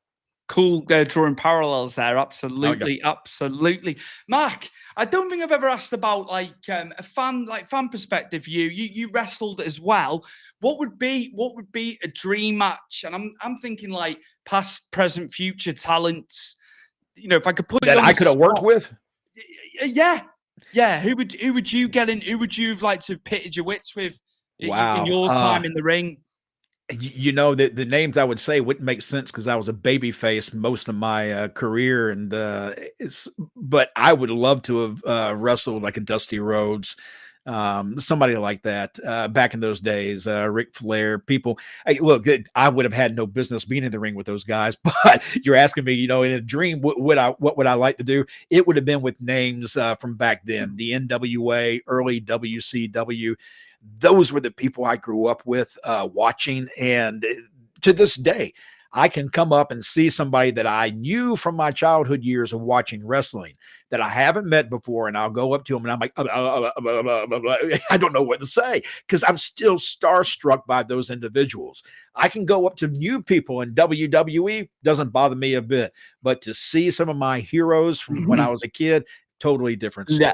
Cool, drawing parallels there. Absolutely, absolutely. Mark, I don't think I've ever asked about a fan perspective. You wrestled as well. What would be a dream match? And I'm thinking past, present, future talents. If I could put that I could have worked with. Yeah. Who would you get in? Who would you have liked to have pitted your wits with in your time in the ring? The names I would say wouldn't make sense because I was a babyface most of my career, and but I would love to have wrestled like a Dusty Rhodes, somebody like that back in those days. Ric Flair, people. Look, I would have had no business being in the ring with those guys. But you're asking me, in a dream, what would I like to do? It would have been with names from back then, the NWA, early WCW. Those were the people I grew up with watching. And to this day, I can come up and see somebody that I knew from my childhood years of watching wrestling that I haven't met before, and I'll go up to them and I'm like, I don't know what to say because I'm still starstruck by those individuals. I can go up to new people in WWE, doesn't bother me a bit, but to see some of my heroes from when I was a kid, totally different story. Yeah.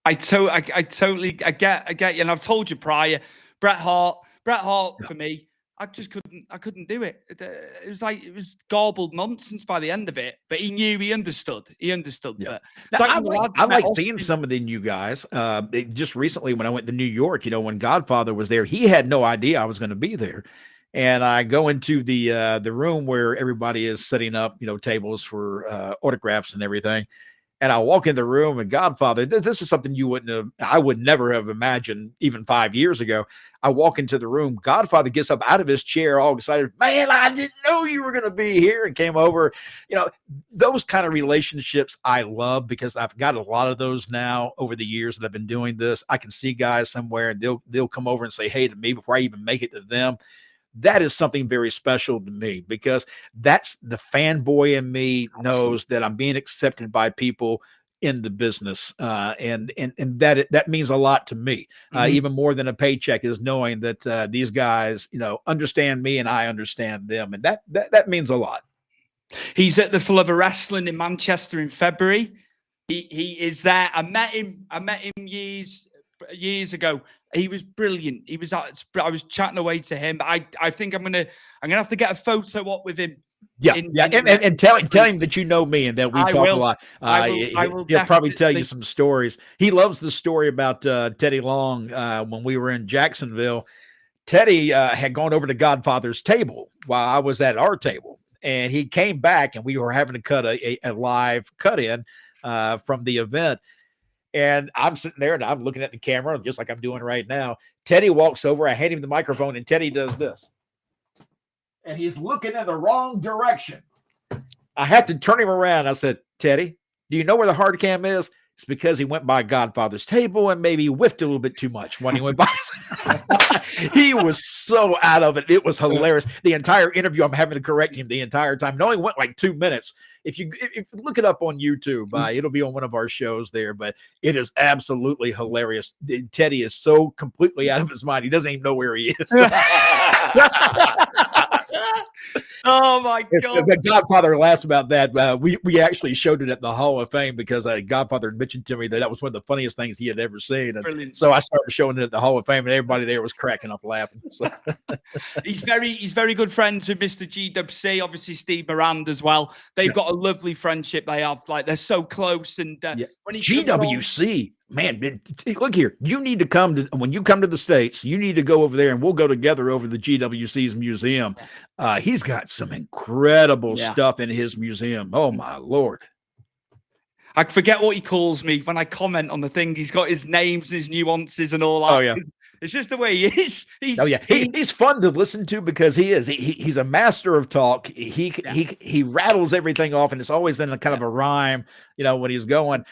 I totally get you, and I've told you prior, Bret Hart for me, I couldn't do it. It was like, it was garbled nonsense by the end of it, but he understood. Yeah. But Now, like I like seeing some of the new guys. Just recently when I went to New York, when Godfather was there, he had no idea I was going to be there. And I go into the room where everybody is setting up, tables for autographs and everything. And I walk in the room and Godfather, this is something I would never have imagined even 5 years ago. I walk into the room, Godfather gets up out of his chair, all excited. Man, I didn't know you were going to be here, and came over. Those kind of relationships I love because I've got a lot of those now over the years that I've been doing this. I can see guys somewhere and they'll come over and say hey to me before I even make it to them. That is something very special to me because that's the fanboy in me knows that I'm being accepted by people in the business. And that means a lot to me, even more than a paycheck, is knowing that these guys, understand me and I understand them. And that means a lot. He's at the Forever Wrestling in Manchester in February. He is there. I met him years ago. He was brilliant. I was chatting away to him. I think I'm gonna have to get a photo up with him. And tell him that you know me and that we talk a lot. He'll probably tell you some stories. He loves the story about Teddy Long when we were in Jacksonville. Teddy had gone over to Godfather's table while I was at our table, and he came back and we were having to cut a live cut in from the event. And I'm sitting there and I'm looking at the camera just like I'm doing right now. Teddy walks over. I hand him the microphone and Teddy does this. And he's looking in the wrong direction. I have to turn him around. I said, Teddy, do you know where the hard cam is? It's because he went by Godfather's table and maybe whiffed a little bit too much when he went by. He was so out of it. It was hilarious. The entire interview, I'm having to correct him the entire time. It only went like 2 minutes. If you look it up on YouTube, it'll be on one of our shows there, but it is absolutely hilarious. Teddy is so completely out of his mind. He doesn't even know where he is. Oh my God! The Godfather laughs about that. We actually showed it at the Hall of Fame because Godfather mentioned to me that was one of the funniest things he had ever seen. And so I started showing it at the Hall of Fame, and everybody there was cracking up laughing. So. He's very good friends with Mr. GWC, obviously Steve Miranda as well. They've got a lovely friendship. They have, they're so close. And when he GWC. Man, look here. You need to when you come to the States, you need to go over there and we'll go together over the GWC's museum. He's got some incredible stuff in his museum. Oh, my Lord. I forget what he calls me when I comment on the thing. He's got his names, his nuances and all that. Oh, yeah. It's just the way he is. He's fun to listen to because he's a master of talk. He rattles everything off and it's always in a kind of a rhyme, when he's going.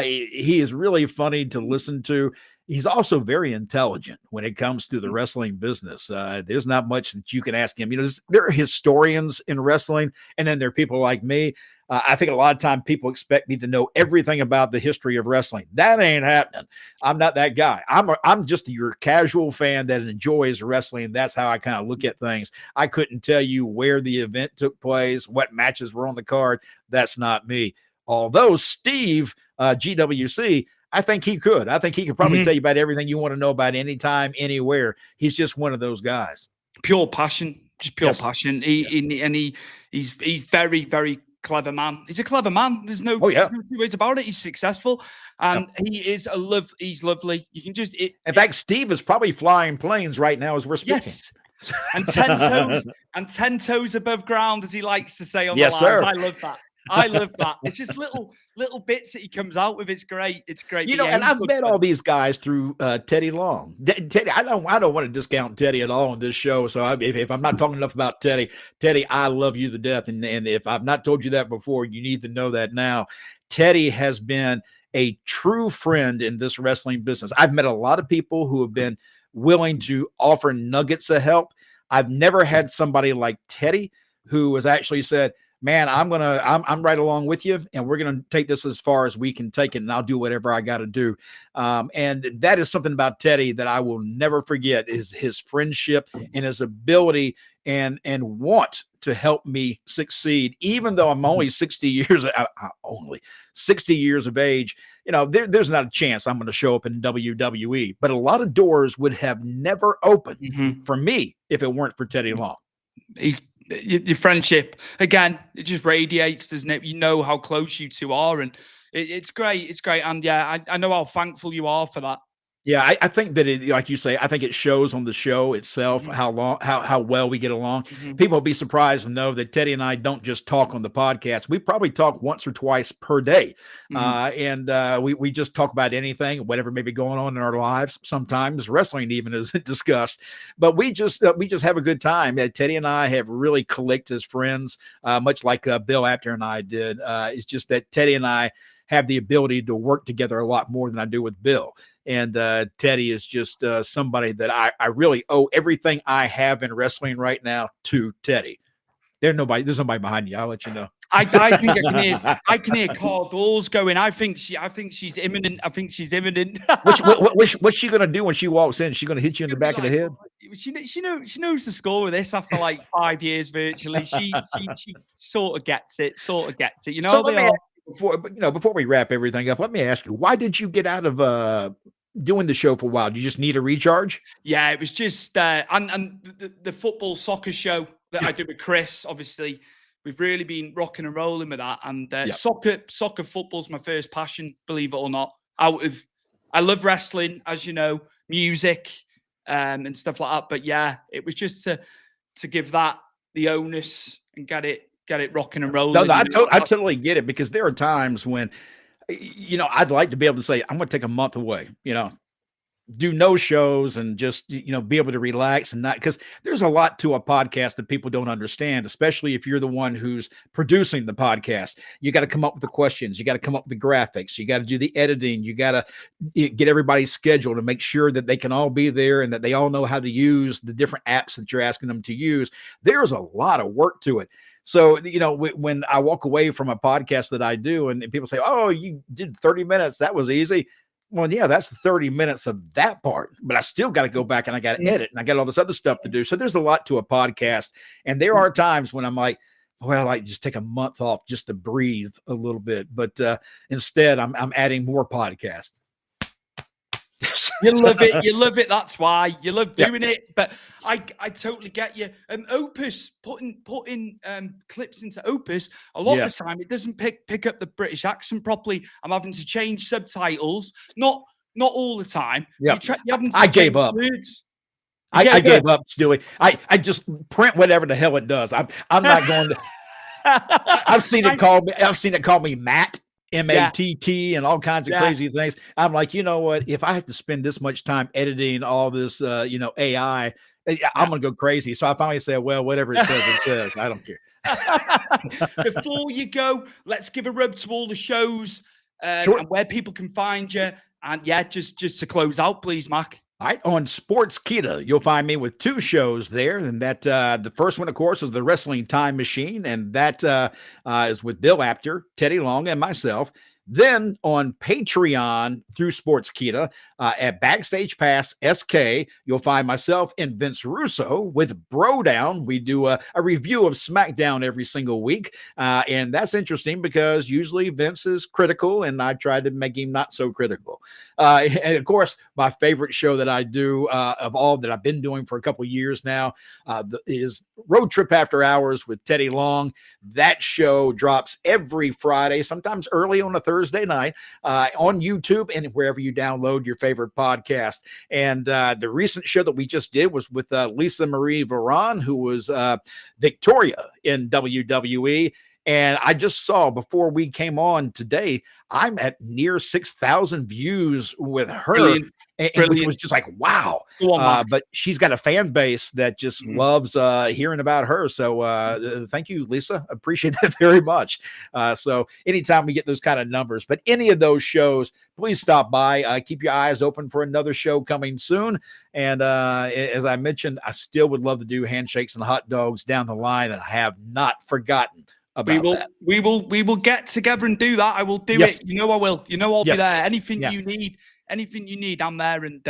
He is really funny to listen to. He's also very intelligent when it comes to the wrestling business. There's not much that you can ask him. There are historians in wrestling, and then there are people like me. I think a lot of time people expect me to know everything about the history of wrestling. That ain't happening. I'm not that guy. I'm just your casual fan that enjoys wrestling. That's how I kind of look at things. I couldn't tell you where the event took place, what matches were on the card. That's not me. Although Steve, GWC, I think he could. I think he could probably tell you about everything you want to know about anytime, anywhere. He's just one of those guys. Pure passion, just pure passion. He's very, very clever man. He's a clever man. There's no two ways about it. He's successful, and he is He's lovely. You can just. In fact, Steve is probably flying planes right now as we're speaking. Yes. And 10 toes above ground, as he likes to say on the lines. Sir. I love that. I love that. It's just little bits that he comes out with. It's great. It's great. And I've met all these guys through Teddy Long. Teddy, I don't want to discount Teddy at all on this show. So if I'm not talking enough about Teddy, I love you to death. And if I've not told you that before, you need to know that now. Teddy has been a true friend in this wrestling business. I've met a lot of people who have been willing to offer nuggets of help. I've never had somebody like Teddy who has actually said, man, I'm right along with you, and we're gonna take this as far as we can take it, and I'll do whatever I got to do. And that is something about Teddy that I will never forget, is his friendship and his ability and want to help me succeed, even though I'm only 60 years only 60 years of age. There's not a chance I'm going to show up in WWE, but a lot of doors would have never opened for me if it weren't for Teddy Long. Your friendship, again, it just radiates, doesn't it? You know how close you two are, and it's great. It's great. And yeah, I know how thankful you are for that. Yeah, I think that like you say, I think it shows on the show itself how well we get along. People will be surprised to know that Teddy and I don't just talk on the podcast. We probably talk once or twice per day. And we just talk about anything, whatever may be going on in our lives. Sometimes wrestling even is discussed, but we just have a good time. Teddy and I have really clicked as friends, much like Bill Apter and I did. It's just that Teddy and I have the ability to work together a lot more than I do with Bill. And Teddy is just somebody that I really owe everything I have in wrestling right now to Teddy. There's nobody behind you. I'll let you know. I think I can hear car doors going. I think she's imminent. What's she gonna do when she walks in? She's gonna hit you in the back of the head. She knows the score of this after like 5 years virtually. She sort of gets it. You know. So before we wrap everything up, let me ask you, why did you get out of doing the show for a while? Do you just need a recharge? Yeah, it was just and the football soccer show that I do with Chris. Obviously, we've really been rocking and rolling with that. And soccer football's my first passion, believe it or not. I love wrestling, as you know, music, and stuff like that. But yeah, it was just to give that the onus and get it rocking and rolling. No, I totally get it, because there are times when, I'd like to be able to say, I'm going to take a month away, do no shows and just, be able to relax and not, because there's a lot to a podcast that people don't understand, especially if you're the one who's producing the podcast. You got to come up with the questions. You got to come up with the graphics. You got to do the editing. You got to get everybody's schedule to make sure that they can all be there and that they all know how to use the different apps that you're asking them to use. There's a lot of work to it. So, when I walk away from a podcast that I do and people say, oh, you did 30 minutes, that was easy. Well, yeah, that's 30 minutes of that part, but I still got to go back and I got to edit and I got all this other stuff to do. So there's a lot to a podcast. And there are times when I'm like, well, I just take a month off just to breathe a little bit. But instead, I'm adding more podcasts. You love it. That's why you love doing it. But I totally get you. Opus, putting clips into Opus, a lot of the time it doesn't pick up the British accent properly. I'm having to change subtitles. Not all the time. Yeah, I gave up. I gave up, Stewie. I just print whatever the hell it does. I'm not going to. I've seen it call me Matt. MATT and all kinds of crazy things. I'm like, you know what? If I have to spend this much time editing all this, AI, I'm going to go crazy. So I finally said, well, whatever it says, it says. I don't care. Before you go, let's give a rub to all the shows and where people can find you. And just to close out, please, Mac. All right, on Sportskeeda, you'll find me with 2 shows there, and that the first one, of course, is the Wrestling Time Machine, and that is with Bill Apter, Teddy Long, and myself. Then on Patreon through Sportskeeda at Backstage Pass SK, you'll find myself and Vince Russo with Bro Down. We do a review of SmackDown every single week, and that's interesting because usually Vince is critical, and I try to make him not so critical. And of course, my favorite show that I do of all that I've been doing for a couple years now is Road Trip After Hours with Teddy Long. That show drops every Friday, sometimes early on a Thursday night on YouTube and wherever you download your favorite podcast. And the recent show that we just did was with Lisa Marie Varon, who was Victoria in WWE. And I just saw before we came on today, I'm at near 6,000 views with her. Brilliant. Which was just like, wow. But she's got a fan base that just loves hearing about her. So thank you, Lisa. Appreciate that very much. So anytime we get those kind of numbers, but any of those shows, please stop by. Keep your eyes open for another show coming soon. And as I mentioned, I still would love to do handshakes and hot dogs down the line, and I have not forgotten about that. We will get together and do that. I will do Yes. it. You know I will. You know I'll be Yes. there. Anything Yeah. you need, I'm there. And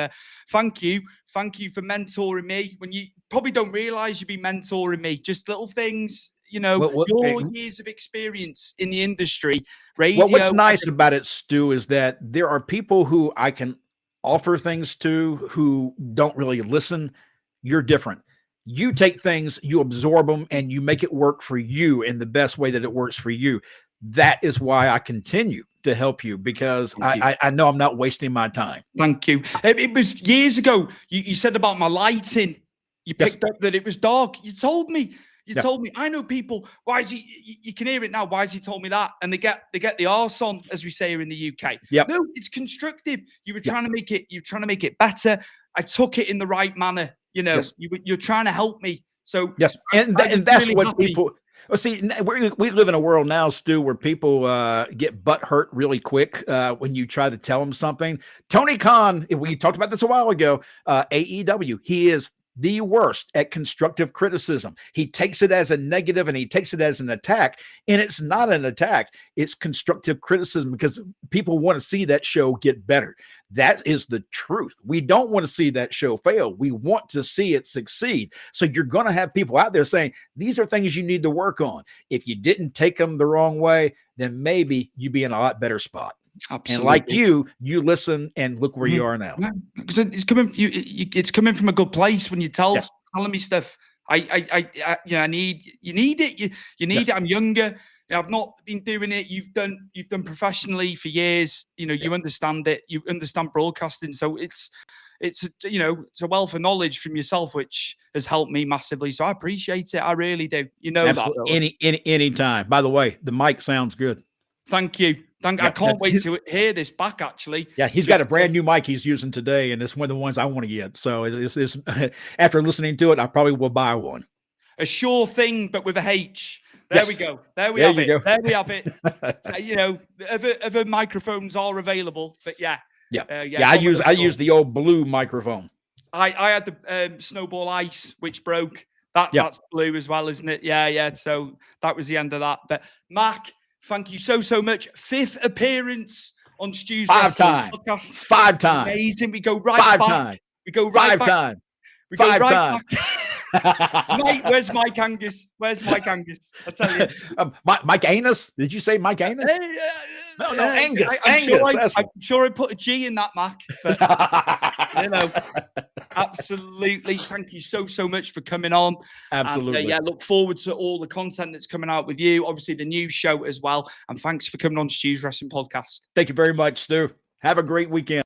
thank you for mentoring me. When you probably don't realize you've been mentoring me, just little things. You know, your years of experience in the industry, radio. Well, what's nice about it, Stu, is that there are people who I can offer things to who don't really listen. You're different. You take things, you absorb them, and you make it work for you in the best way that it works for you. That is why I continue to help you, because I know I'm not wasting my time. Thank you. It was years ago. You said about my lighting. You picked up that it was dark. You told me. You told me. I know people. Why is he? You can hear it now. Why has he told me that? And they get the arse on, as we say here in the UK. Yep. No, it's constructive. You were trying to make it. You're trying to make it better. I took it in the right manner. You know, you're trying to help me. So yes, and that's really what happy. people. Well, see, we live in a world now, Stu, where people get butt hurt really quick when you try to tell them something. Tony Khan, we talked about this a while ago. AEW, he is the worst at constructive criticism. He takes it as a negative and he takes it as an attack, and it's not an attack. It's constructive criticism because people want to see that show get better. That is the truth. We don't want to see that show fail. We want to see it succeed. So you're going to have people out there saying, these are things you need to work on. If you didn't take them the wrong way, then maybe you'd be in a lot better spot. Absolutely. And like you listen and look where you are now. Because it's coming. It's coming from a good place when you telling me stuff. I need it. You need it. I'm younger. I've not been doing it. You've done professionally for years. You know, you understand it. You understand broadcasting. So it's a wealth of knowledge from yourself, which has helped me massively. So I appreciate it. I really do. You know, absolutely. Any time. By the way, the mic sounds good. Thank you. I can't wait to hear this back, actually. Yeah, he's got a brand new mic he's using today, and it's one of the ones I want to get. So it's after listening to it, I probably will buy one. A sure thing, but with a H. There we go. There we have it. There we have it. So, you know, other microphones are available, but I use the old blue microphone. I had the Snowball Ice, which broke. That's blue as well, isn't it? Yeah. So that was the end of that. But Mac, thank you so much. 5th appearance on Stu's Wrestling Podcast. 5 times. Amazing. We go right back. We go right back. We go right back. Mate, where's Mike Angus? I tell you. Mike Anus? Did you say Mike Anus? No, Angus. I'm sure I put a G in that, Mac. But, you know, absolutely. Thank you so much for coming on. Absolutely. And, look forward to all the content that's coming out with you. Obviously, the new show as well. And thanks for coming on Stu's Wrestling Podcast. Thank you very much, Stu. Have a great weekend.